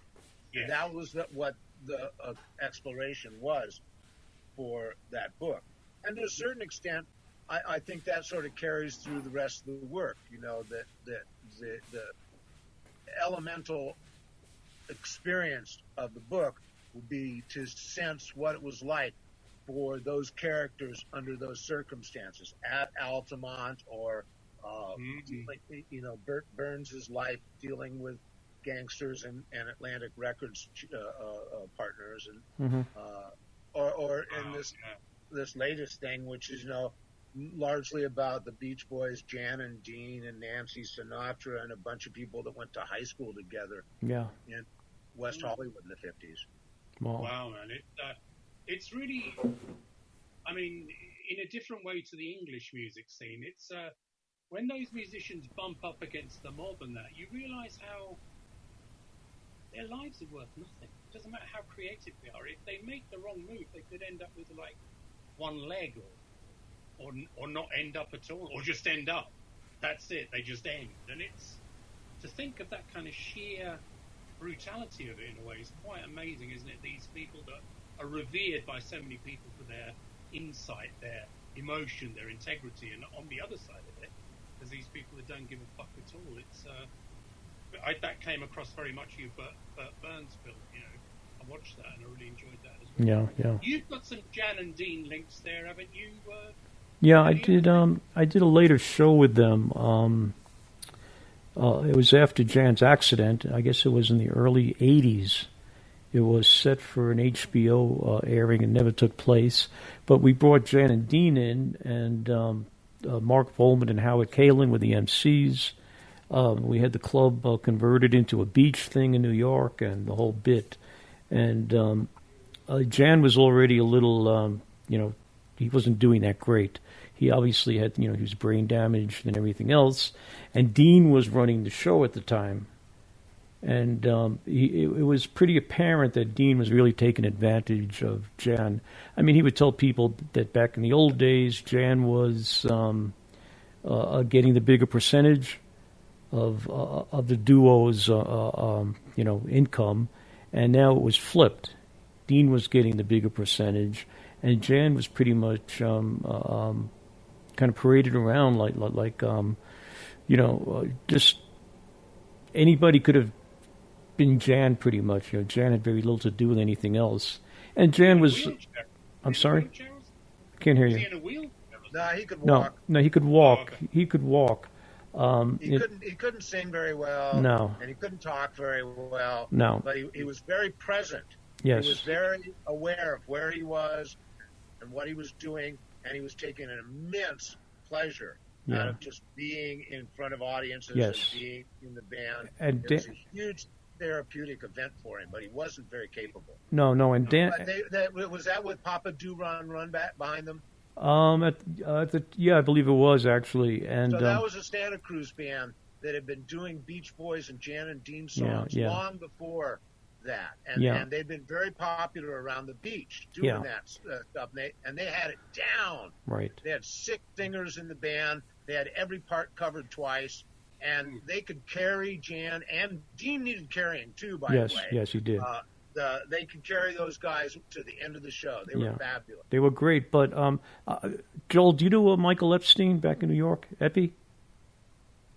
Yes. And that was what the exploration was for that book. And to a certain extent, I think that sort of carries through the rest of the work. You know, that the elemental experience of the book would be to sense what it was like for those characters under those circumstances at Altamont, or you know, Burt Burns' life dealing with gangsters and Atlantic Records partners, and or in this latest thing, which is, you know, largely about the Beach Boys, Jan and Dean and Nancy Sinatra, and a bunch of people that went to high school together. In West Hollywood in the 50s. Wow, man! It's really, I mean, in a different way to the English music scene. It's when those musicians bump up against the mob and that, you realise how their lives are worth nothing. It doesn't matter how creative they are. If they make the wrong move, they could end up with like one leg, or not end up at all, or just end up. That's it. They just end. And it's, to think of that kind of sheer brutality of it in a way is quite amazing, isn't it? These people that are revered by so many people for their insight, their emotion, their integrity, and on the other side of it, there's these people that don't give a fuck at all. It's that came across very much you, Burt Burns film. You know, I watched that and I really enjoyed that as well. Yeah. You've got some Jan and Dean links there, haven't you? Yeah, I did. I did a later show with them. It was after Jan's accident. I guess it was in the early '80s. It was set for an HBO airing and never took place. But we brought Jan and Dean in, and Mark Volman and Howard Kalin were the MCs. We had the club converted into a beach thing in New York, and the whole bit. And Jan was already a little, he wasn't doing that great. He obviously had, he was brain damaged and everything else. And Dean was running the show at the time. And it was pretty apparent that Dean was really taking advantage of Jan. I mean, he would tell people that back in the old days, Jan was getting the bigger percentage of the duo's, income. And now it was flipped. Dean was getting the bigger percentage, and Jan was pretty much kind of paraded around like just anybody could have been Jan pretty much. Jan had very little to do with anything else, and Jan was. I'm sorry, I can't hear you. Was he in a wheelchair? No, he could walk. No, he could walk. Oh, okay. He could walk. He couldn't sing very well. No. And he couldn't talk very well. No. But he was very present. Yes. He was very aware of where he was and what he was doing, and he was taking an immense pleasure out of just being in front of audiences and being in the band. And it was a huge therapeutic event for him, but he wasn't very capable. No, and Dan... was that with Papa Do Run back behind them? I believe it was, actually. And so that was a Santa Cruz band that had been doing Beach Boys and Jan and Dean songs long before that. And they'd been very popular around the beach doing that stuff. And they had it down. Right. They had 6 singers in the band. They had every part covered twice. And they could carry Jan, and Dean needed carrying too, by the way. Yes, he did. They could carry those guys to the end of the show. They were fabulous. They were great. But Joel, do you know Michael Epstein back in New York? Epi?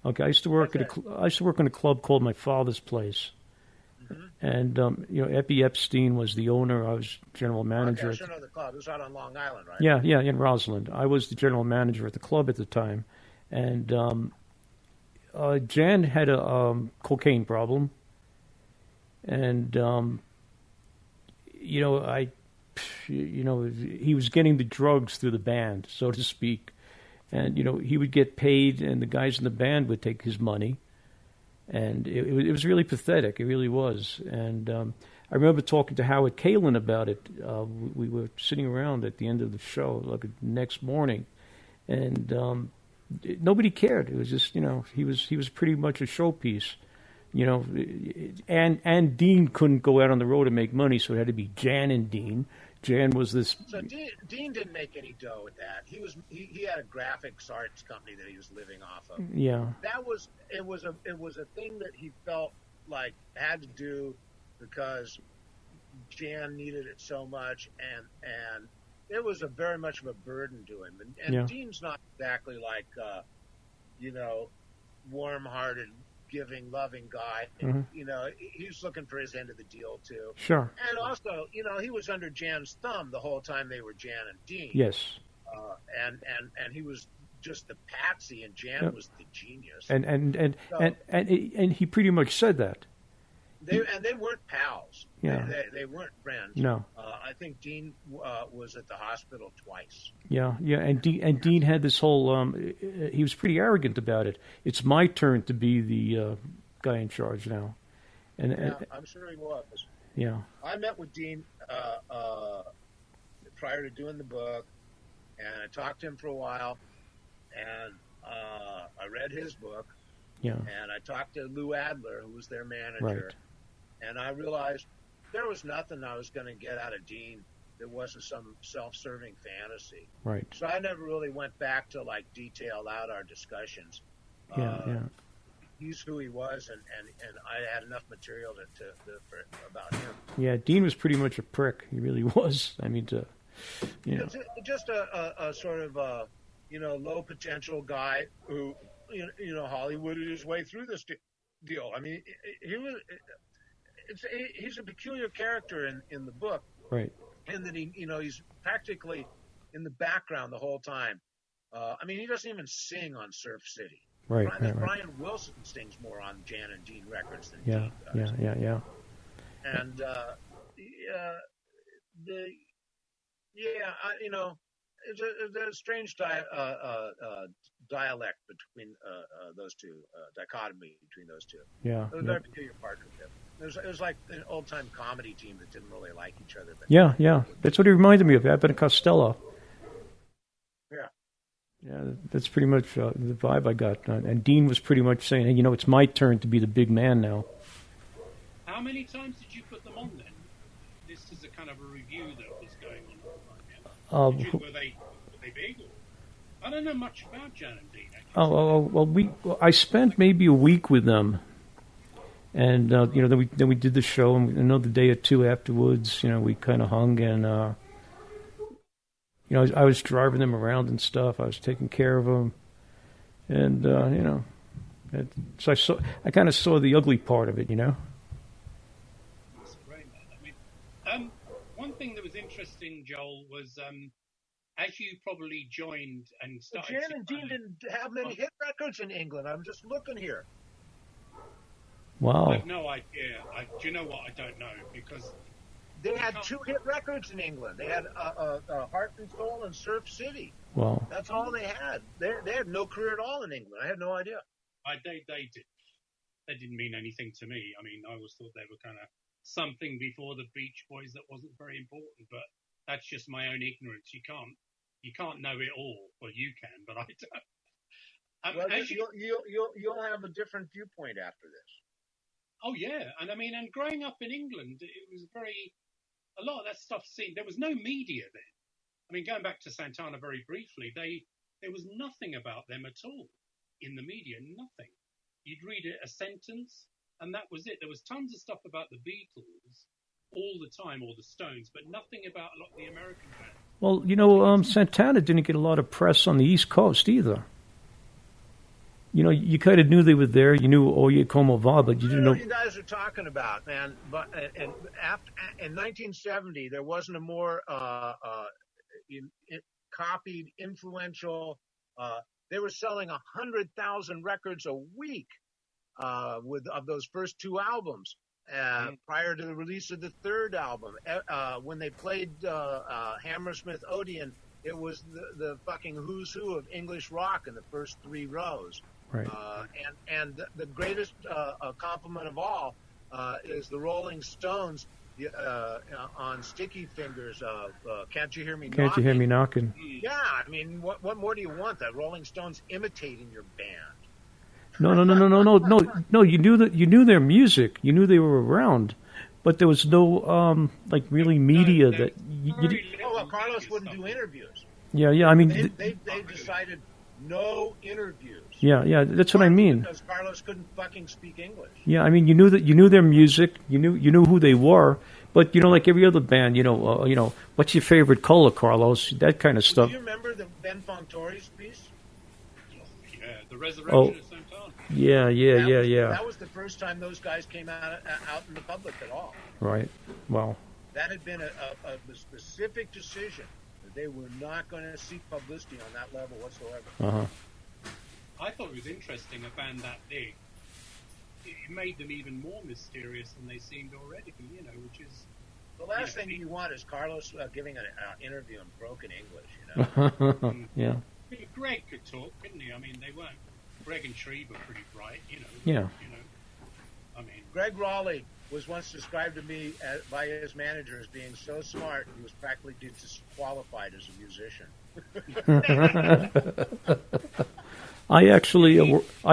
Okay, I used to work in a club called My Father's Place, and Epi Epstein was the owner. I was general manager. Okay, I should know the club. It was out on Long Island, right? Yeah, in Roslyn. I was the general manager at the club at the time, and Jan had a cocaine problem, and he was getting the drugs through the band, so to speak. And, he would get paid, and the guys in the band would take his money. And it was really pathetic. It really was. And I remember talking to Howard Kalin about it. We were sitting around at the end of the show, like the next morning. And nobody cared. It was just, he was pretty much a showpiece. And Dean couldn't go out on the road and make money, so it had to be Jan and Dean. Jan was this. So Dean didn't make any dough with that. He had a graphics arts company that he was living off of. Yeah. It was a thing that he felt like had to do because Jan needed it so much, and it was very much of a burden to him. And Dean's not exactly like warm-hearted, giving, loving guy. Mm-hmm. He's looking for his end of the deal too. Sure. And also, he was under Jan's thumb the whole time they were Jan and Dean. Yes. And he was just the patsy, and Jan was the genius. And he pretty much said that. They weren't pals. Yeah. They weren't friends. No. I think Dean was at the hospital twice. Yeah. And Dean had this whole. He was pretty arrogant about it. It's my turn to be the guy in charge now. And I'm sure he was. Yeah. I met with Dean prior to doing the book, and I talked to him for a while, and I read his book. Yeah. And I talked to Lou Adler, who was their manager. Right. And I realized there was nothing I was going to get out of Dean that wasn't some self-serving fantasy. Right. So I never really went back to detail out our discussions. Yeah. He's who he was, and I had enough material about him. Yeah, Dean was pretty much a prick. He really was. I mean, It's just a sort of low potential guy who Hollywooded his way through this deal. I mean, he's a peculiar character in the book, right? And that he's practically in the background the whole time. I mean, he doesn't even sing on Surf City. Right. Brian Wilson sings more on Jan and Dean records than Dean does. Yeah. And it's a strange dialect between those two, dichotomy between those two. Yeah. It was a very peculiar partnership. It was like an old-time comedy team that didn't really like each other. But yeah. That's what he reminded me of, Abbott and Costello. Yeah. Yeah, that's pretty much the vibe I got. And Dean was pretty much saying, hey, it's my turn to be the big man now. How many times did you put them on then? This is a kind of a review that was going on right now. Were they big? I don't know much about Jan and Dean. Well, I spent maybe a week with them, and then we did the show, and another day or two afterwards, we kind of hung, and I was driving them around and stuff. I was taking care of them, and so I kind of saw the ugly part of it, That's great, man. I mean, one thing that was interesting, Joel, was as you probably joined and started. Jan and Dean didn't have many hit records in England. I'm just looking here. Wow. I have no idea. Do you know what? I don't know, because they had 2 hit records in England. They had Heart and Soul and Surf City. Wow. That's all they had. They had no career at all in England. I had no idea. They did. They didn't mean anything to me. I mean, I always thought they were kind of something before the Beach Boys that wasn't very important, but that's just my own ignorance. You can't know it all. Well, you can, but I don't. You'll have a different viewpoint after this. Oh yeah, and I mean, and growing up in England, it was a lot of that stuff. There was no media then. I mean, going back to Santana very briefly, there was nothing about them at all in the media. Nothing. You'd read a sentence, and that was it. There was tons of stuff about the Beatles all the time, or the Stones, but nothing about a lot of the American bands. Well, Santana didn't get a lot of press on the East Coast either. You kind of knew they were there. You knew Oye Como Va, but you didn't know. What you guys are talking about, man. But in 1970, there wasn't a more copied, influential. They were selling 100,000 records a week of those first 2 albums. Prior to the release of the 3rd album, when they played Hammersmith Odeon, it was the fucking who's who of English rock in the first 3 rows. Right. And the greatest compliment of all is the Rolling Stones on Sticky Fingers of Can't You Hear Me Knocking? Can't You Hear Me Knocking? Yeah, I mean, what more do you want? That Rolling Stones imitating your band. No. You knew their music. You knew they were around, but there was no like really media that. Well, Carlos wouldn't do interviews. Yeah. I mean, they decided no interviews. Yeah. That's what I mean. Because Carlos couldn't fucking speak English. Yeah, I mean, you knew their music, you knew who they were, but like every other band, what's your favorite color, Carlos? That kind of stuff. Do you remember the Ben Fontori's piece? Yeah, the Resurrection of St. John. Yeah. That was the first time those guys came out in the public at all. Right. Well. That had been a specific decision that they were not going to seek publicity on that level whatsoever. I thought it was interesting, a band that big. It made them even more mysterious than they seemed already, which is... The last thing you want is Carlos giving an interview in broken English, Yeah. Greg could talk, couldn't he? I mean, they weren't... Greg and Shreve were pretty bright, Yeah. I mean... Greg Raleigh was once described to me by his manager as being so smart he was practically disqualified as a musician. I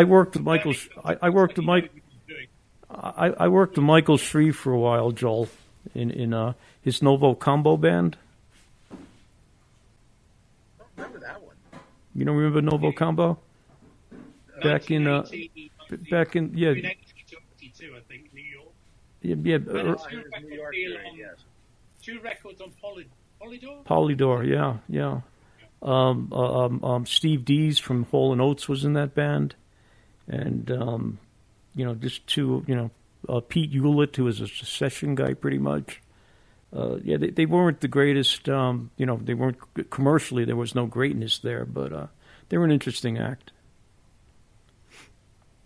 worked with Michael. I worked with Michael Shreve for a while, Joel, in his Novo Combo band. I don't remember that one. You don't remember Novo Combo? Back in yeah. 1982, I think, New York. Yeah. Two records on Polydor. Polydor, yeah. Steve Dees from Hall & Oates was in that band, and just two, Pete Hewlett, who was a session guy pretty much. They weren't the greatest. They weren't commercially. There was no greatness there, but they were an interesting act.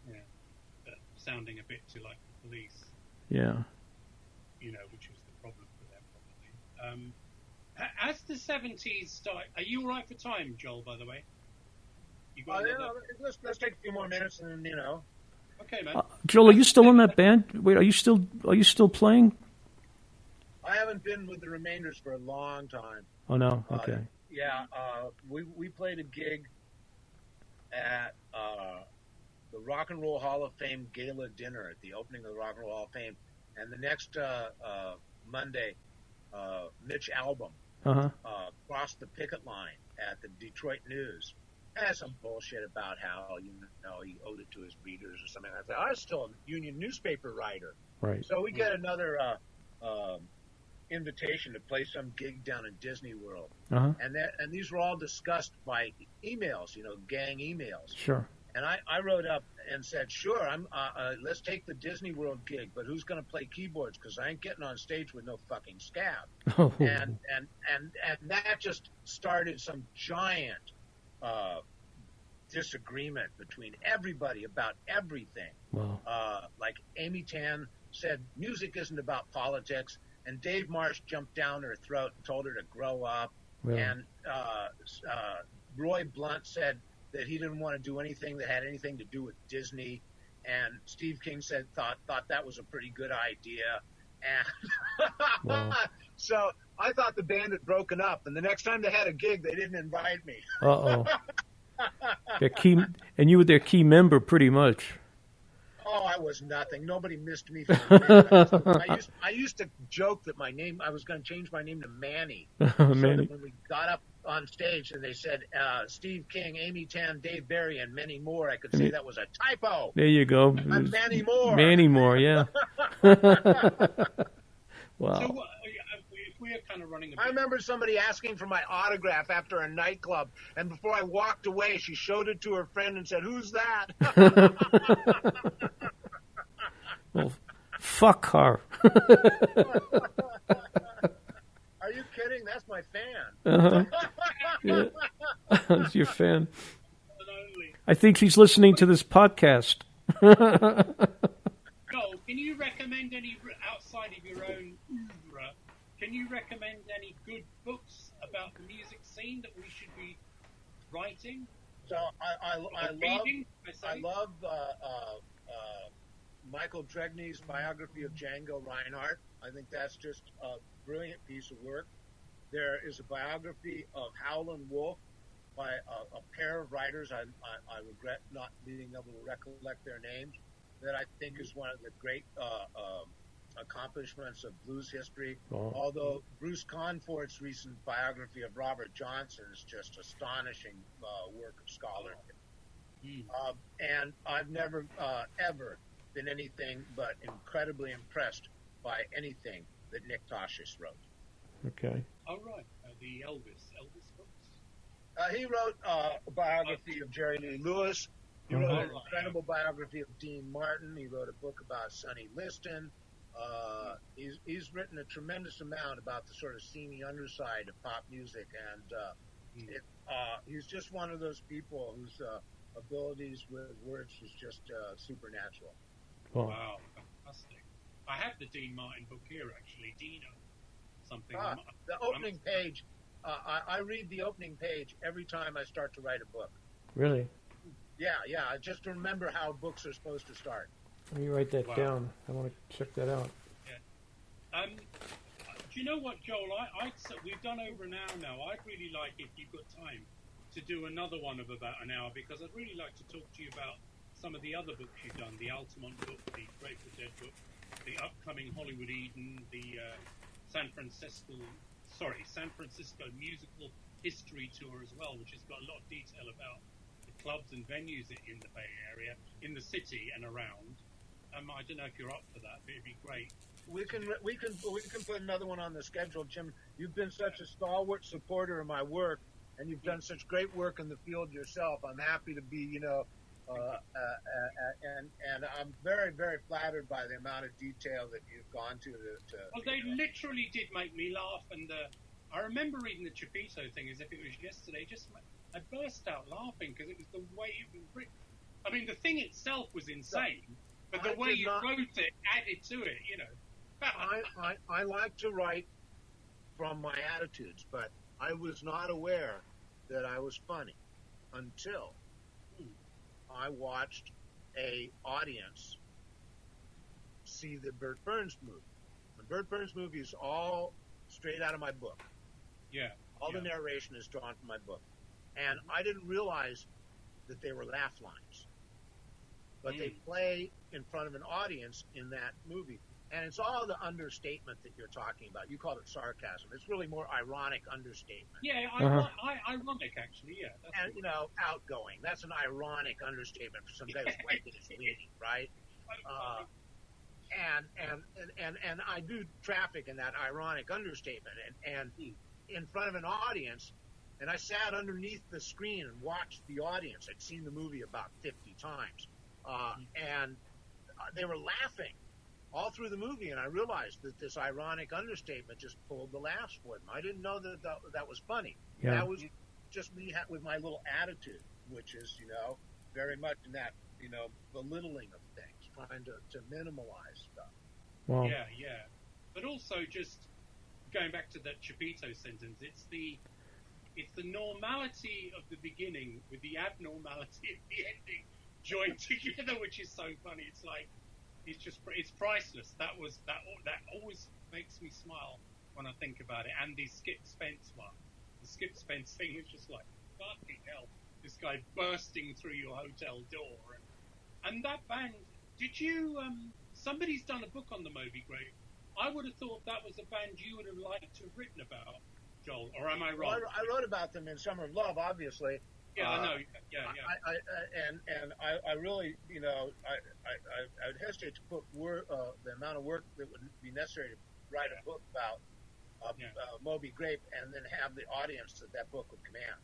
Yeah, sounding a bit too like the Police. Yeah. Which was the problem for them probably. As the 70s start, are you all right for time, Joel, by the way? Let's take a few more minutes and, Okay, man. Joel, are you still in that band? Wait, are you still playing? I haven't been with the Remainders for a long time. Oh, no? Okay. We played a gig at the Rock and Roll Hall of Fame Gala Dinner at the opening of the Rock and Roll Hall of Fame. And the next Monday, Mitch Albom crossed the picket line at the Detroit News. Had some bullshit about how he owed it to his readers or something like that. I was still a union newspaper writer, right? So we get another invitation to play some gig down in Disney World, and these were all discussed by emails, gang emails. Sure. And I wrote up and said, sure, let's take the Disney World gig, but who's going to play keyboards? Because I ain't getting on stage with no fucking scab. Oh. And that just started some giant disagreement between everybody about everything. Wow. Like Amy Tan said, music isn't about politics, and Dave Marsh jumped down her throat and told her to grow up. Really? And Roy Blunt said that he didn't want to do anything that had anything to do with Disney, and Steve King thought that was a pretty good idea, and wow. So I thought the band had broken up, and the next time they had a gig, they didn't invite me. And you were their key member, pretty much. Oh, I was nothing. Nobody missed me for a minute. I used to joke that I was going to change my name to Manny. So that when we got up on stage and they said Steve King, Amy Tan, Dave Barry, and many more, I could say that was a typo. There you go. I'm Manny Moore. Manny Moore, yeah. Wow. So if we are kind of running. I remember somebody asking for my autograph after a nightclub, and before I walked away, she showed it to her friend and said, "Who's that?" Well, fuck her. Are you kidding? That's my fan. Yeah. That's your fan. I think she's listening to this podcast. Joel, can you recommend any, outside of your own oeuvre, can you recommend any good books about the music scene that we should be writing? So I love Michael Dregny's biography of Django Reinhardt. I think that's just a brilliant piece of work. There is a biography of Howlin' Wolf by a pair of writers. I regret not being able to recollect their names. That I think is one of the great accomplishments of blues history. Oh. Although Bruce Confort's recent biography of Robert Johnson is just astonishing work of scholarship. And I've never ever been anything but incredibly impressed by anything that Nick Tosches wrote. Okay. Oh, right. The Elvis books. He wrote a biography of Jerry Lee Lewis. He wrote an incredible biography of Dean Martin. He wrote a book about Sonny Liston. He's written a tremendous amount about the sort of seamy underside of pop music, and he's just one of those people whose abilities with words is just supernatural. Oh. Wow, fantastic! I have the Dean Martin book here, actually. Dino, something. The opening page. I read the opening page every time I start to write a book. Really? Yeah. Just to remember how books are supposed to start. Let me write that down. I want to check that out. Yeah. Do you know what, Joel? We've done over an hour now. I'd really like, if you've got time, to do another one of about an hour, because I'd really like to talk to you about some of the other books you've done, the Altamont book, the Grateful Dead book, the upcoming Hollywood Eden, the San Francisco musical history tour as well, which has got a lot of detail about the clubs and venues in the Bay Area, in the city and around. I don't know if you're up for that, but it'd be great. We can put another one on the schedule, Jim. You've been such a stalwart supporter of my work, and you've done such great work in the field yourself. I'm happy to be, and I'm very, very flattered by the amount of detail that you've gone to. Well, they literally did make me laugh, and I remember reading the Chapito thing as if it was yesterday. I burst out laughing because it was the way it was written. I mean, the thing itself was insane, but the way you wrote it added to it, I like to write from my attitudes, but I was not aware that I was funny until I watched a audience see the Burt Burns movie. The Burt Burns movie is all straight out of my book. Yeah. All the narration is drawn from my book. And I didn't realize that they were laugh lines. But they play in front of an audience in that movie. And it's all the understatement that you're talking about. You called it sarcasm. It's really more ironic understatement. Yeah, ironic, actually, yeah. And, outgoing. That's an ironic understatement for some guy who's wiping his weenie, right? And I do traffic in that ironic understatement. And in front of an audience, and I sat underneath the screen and watched the audience. I'd seen the movie about 50 times. And they were laughing all through the movie, and I realized that this ironic understatement just pulled the laughs for them. I didn't know that was funny. Yeah. That was just me with my little attitude, which is, very much in that, belittling of things, trying to minimalize stuff. Wow. Yeah. But also just going back to that Chapito sentence, it's the normality of the beginning with the abnormality of the ending joined together, which is so funny. It's like, it's priceless. That always makes me smile when I think about it. And the Skip Spence one, the Skip Spence thing is just like, fucking hell, this guy bursting through your hotel door. And that band, did you, somebody's done a book on the Moby Grape. I would have thought that was a band you would have liked to have written about, Joel, or am I wrong? Well, I wrote about them in Summer of Love, obviously. Yeah, I know. Yeah. I really, I'd hesitate to put the amount of work that would be necessary to write a book about Moby Grape and then have the audience that book would command.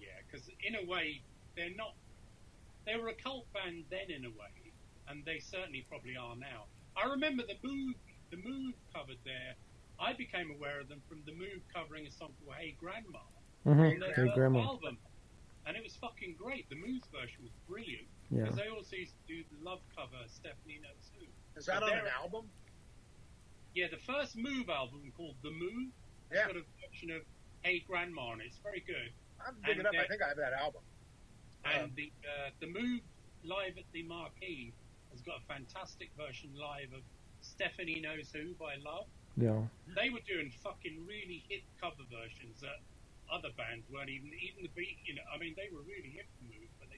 Yeah, because in a way, they were a cult band then in a way, and they certainly probably are now. I remember the Move covered there. I became aware of them from the Move covering a song called Hey Grandma. Mm-hmm. Their Hey Grandma. album, and it was fucking great. The Move's version was brilliant because they also used to do the Love cover, Stephanie Knows Who. Is that on an album? Yeah, the first Move album called The Move has got a version of Hey Grandma on it. It's very good. I'm picking it up. I think I have that album. And the Move live at the Marquee has got a fantastic version live of Stephanie Knows Who by Love. Yeah. They were doing fucking really hit cover versions that other bands weren't even the beat. I mean, they were really hip moves, but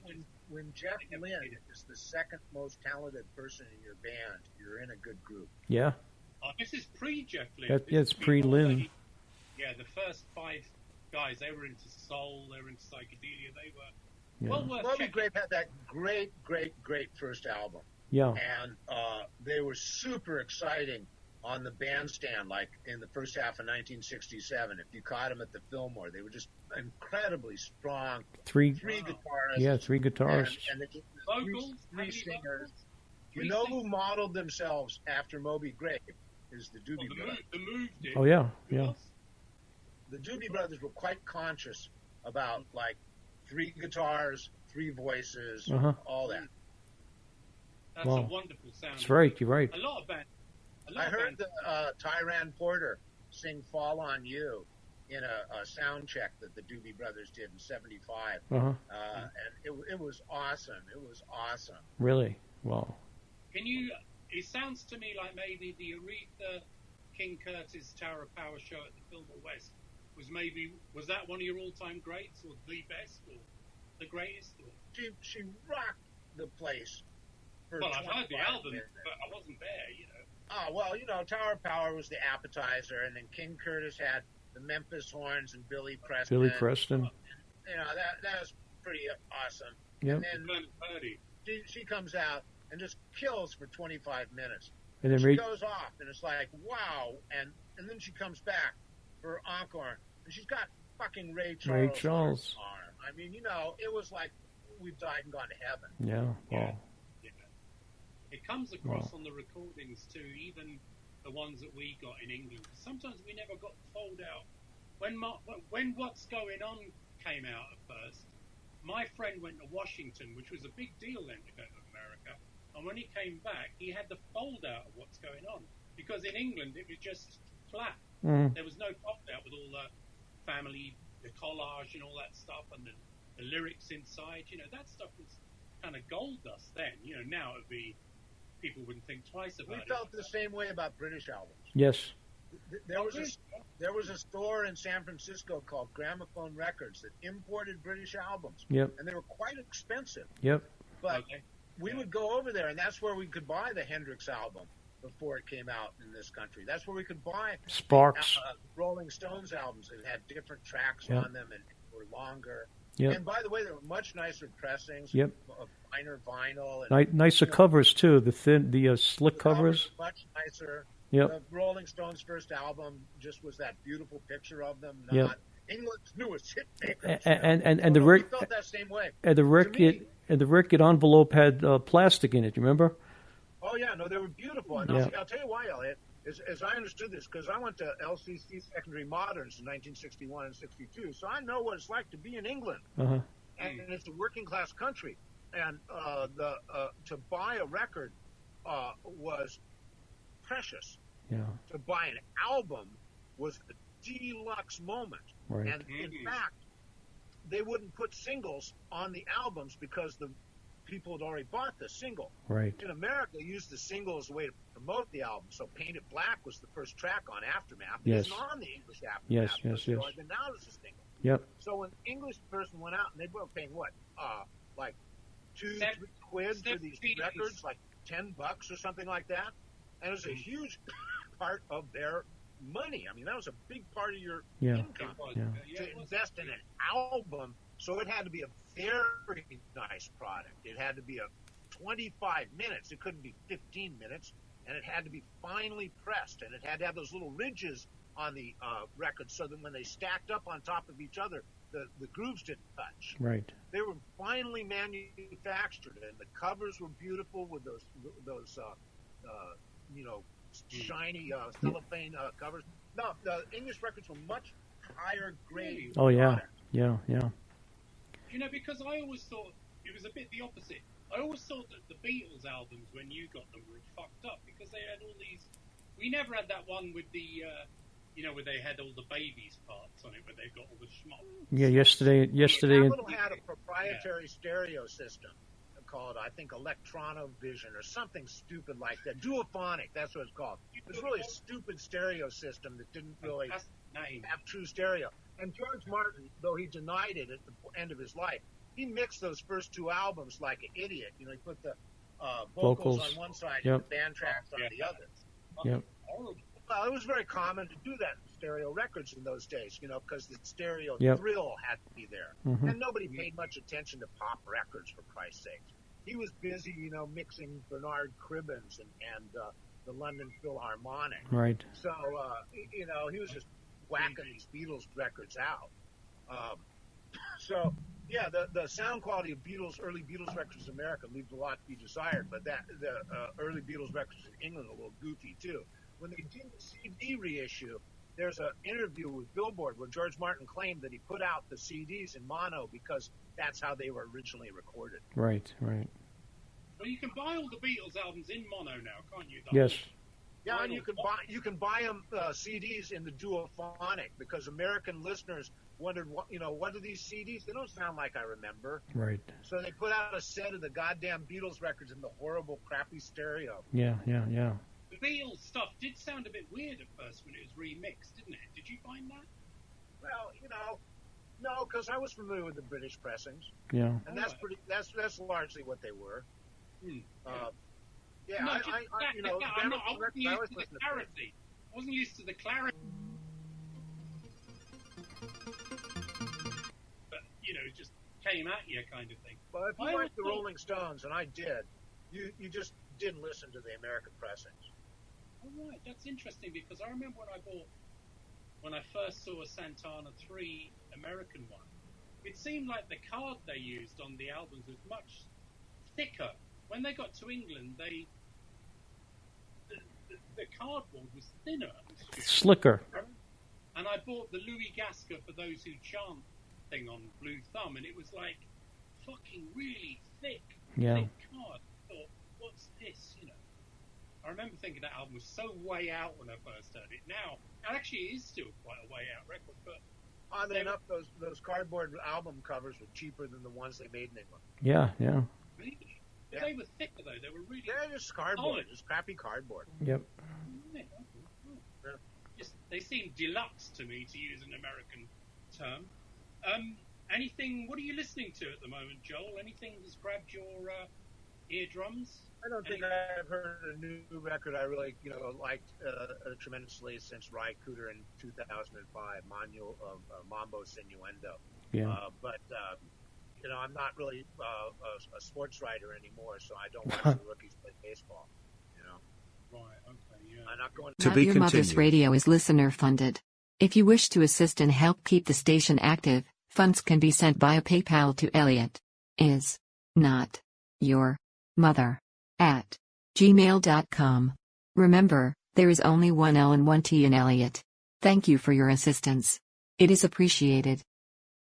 when Jeff Lynne is the second most talented person in your band, you're in a good group. Yeah. Oh, this is pre-Jeff Lynne. It's pre-Lynne. Yeah, the first 5 guys, they were into soul, they were into psychedelia, they were well worth Moby checking. Grape had that great first album. Yeah. And they were super exciting on the bandstand, like in the first half of 1967. If you caught them at the Fillmore, they were just incredibly strong. Three guitarists. Yeah, 3 guitarists. And vocals, three singers. You know who modeled themselves after Moby Grape is the Doobie Brothers. The Move did. Oh, yeah. The Doobie Brothers were quite conscious about, like, 3 guitars, 3 voices, all that. That's a wonderful sound. That's right, you're right. A lot of bands. I heard Tyran Porter sing Fall on You in a sound check that the Doobie Brothers did in 75. And it was awesome. It was awesome. Really? Wow. It sounds to me like maybe the Aretha King Curtis Tower of Power show at the Fillmore West was that one of your all-time greats, or the best, or the greatest? Or? She rocked the place. Well, I've heard the album, but I wasn't there, Oh, well, Tower of Power was the appetizer, and then King Curtis had the Memphis Horns and Billy Preston. Billy Preston. That was pretty awesome. Yep. And then she comes out and just kills for 25 minutes. And then she goes off, and it's like, wow. And then she comes back for encore, and she's got fucking Ray Charles. On her arm. I mean, it was like we've died and gone to heaven. Yeah. Wow. It comes across on the recordings too, even the ones that we got in England. Sometimes we never got the fold out. When What's Going On came out at first, my friend went to Washington, which was a big deal then to go to America. And when he came back, he had the fold out of What's Going On. Because in England, it was just flat. There was no fold out with all the family, the collage and all that stuff, and the lyrics inside. That stuff was kind of gold dust then. Now it would be... people wouldn't think twice about it. We felt the same way about British albums. Yes. There was a store in San Francisco called Gramophone Records that imported British albums. Yep. And they were quite expensive. Yep. But we would go over there, and that's where we could buy the Hendrix album before it came out in this country. That's where we could buy Sparks. Rolling Stones albums that had different tracks on them and were longer. Yep. And by the way, there were much nicer pressings, finer vinyl, and nicer covers too. The slick covers. Much nicer. Yep. The Rolling Stones' first album just was that beautiful picture of them, not England's newest hit makers. And the record felt that same way. And the record envelope had plastic in it. You remember? Oh yeah, no, they were beautiful. And I'll tell you why, Elliot. As I understood this, because I went to LCC Secondary Moderns in 1961 and 62, so I know what it's like to be in England, and it's a working class country, and to buy a record was precious. Yeah. To buy an album was a deluxe moment, right. And in fact, they wouldn't put singles on the albums because the people had already bought the single. Right. In America, they used the single as a way to promote the album. So Painted Black was the first track on Aftermath. Yes. It wasn't on the English Aftermath. Yes. And now it's a single. Yep. So an English person went out and they were paying what? Like $2-3 quid for these records, like $10 or something like that. And it was a huge part of their money. I mean, that was a big part of your income to invest in an album. So it had to be a very nice product. It had to be 25 minutes. It couldn't be 15 minutes. And it had to be finely pressed. And it had to have those little ridges on the record so that when they stacked up on top of each other, the grooves didn't touch. Right. They were finely manufactured. And the covers were beautiful with those shiny cellophane covers. No, the English records were much higher grade. Oh, yeah. Product. Yeah. Because I always thought it was a bit the opposite. I always thought that the Beatles albums, when you got them, were fucked up because they had all these... We never had that one with the, where they had all the babies parts on it, where they've got all the schmuck. Yeah, yesterday. Apple had a proprietary stereo system called, I think, Electronovision or something stupid like that. Duophonic, that's what it's called. It was really a stupid stereo system that didn't really have true stereo. And George Martin, though he denied it at the end of his life, he mixed those first two albums like an idiot. You know, he put the vocals on one side and the band tracks on the other. Yep. Well, it was very common to do that in stereo records in those days, you know, because the stereo thrill had to be there. Mm-hmm. And nobody paid much attention to pop records, for Christ's sake. He was busy, you know, mixing Bernard Cribbins and the London Philharmonic. Right. So, you know, he was just whacking these Beatles records out. So, yeah, the sound quality of early Beatles records in America leaves a lot to be desired, but the early Beatles records in England are a little goofy, too. When they did the CD reissue, there's an interview with Billboard where George Martin claimed that he put out the CDs in mono because that's how they were originally recorded. Right, right. Well, you can buy all the Beatles albums in mono now, can't you? Yes. Yeah, and you can buy them CDs in the duophonic because American listeners wondered, what are these CDs? They don't sound like I remember. Right. So they put out a set of the goddamn Beatles records in the horrible, crappy stereo. Yeah. The Beatles stuff did sound a bit weird at first when it was remixed, didn't it? Did you find that? Well, no, because I was familiar with the British pressings. Yeah. And that's largely what they were. Yeah, no, I wasn't used to the clarity. But, it just came at you kind of thing. Well, if you liked the Rolling Stones, and I did, you just didn't listen to the American pressings. Oh, right, that's interesting because I remember when I first saw a Santana 3 American one, it seemed like the card they used on the albums was much thicker. When they got to England, the cardboard was thinner. Slicker. And I bought the Louis Gasker For Those Who Chant thing on Blue Thumb, and it was like fucking really thick card. I thought, what's this, I remember thinking that album was so way out when I first heard it. Now, actually, it is still quite a way out record, but... Oddly enough, those cardboard album covers were cheaper than the ones they made in England. Yeah. Really? Yeah. They were thicker, though. They were really... They're just cardboard. Just crappy cardboard. Yep. They seem deluxe to me, to use an American term. What are you listening to at the moment, Joel? Anything that's grabbed your eardrums? I don't think I've heard a new record I really, liked tremendously since Ry Cooder in 2005, Mambo Sinuendo. Yeah. But I'm not really a sports writer anymore, so I don't watch the rookies play baseball. Right. Okay. Yeah. I'm not going to be Your continued. Mother's Radio is listener funded. If you wish to assist and help keep the station active, funds can be sent via PayPal to Elliot. Is not your mother at gmail.com. Remember, there is only one L and one T in Elliot. Thank you for your assistance. It is appreciated.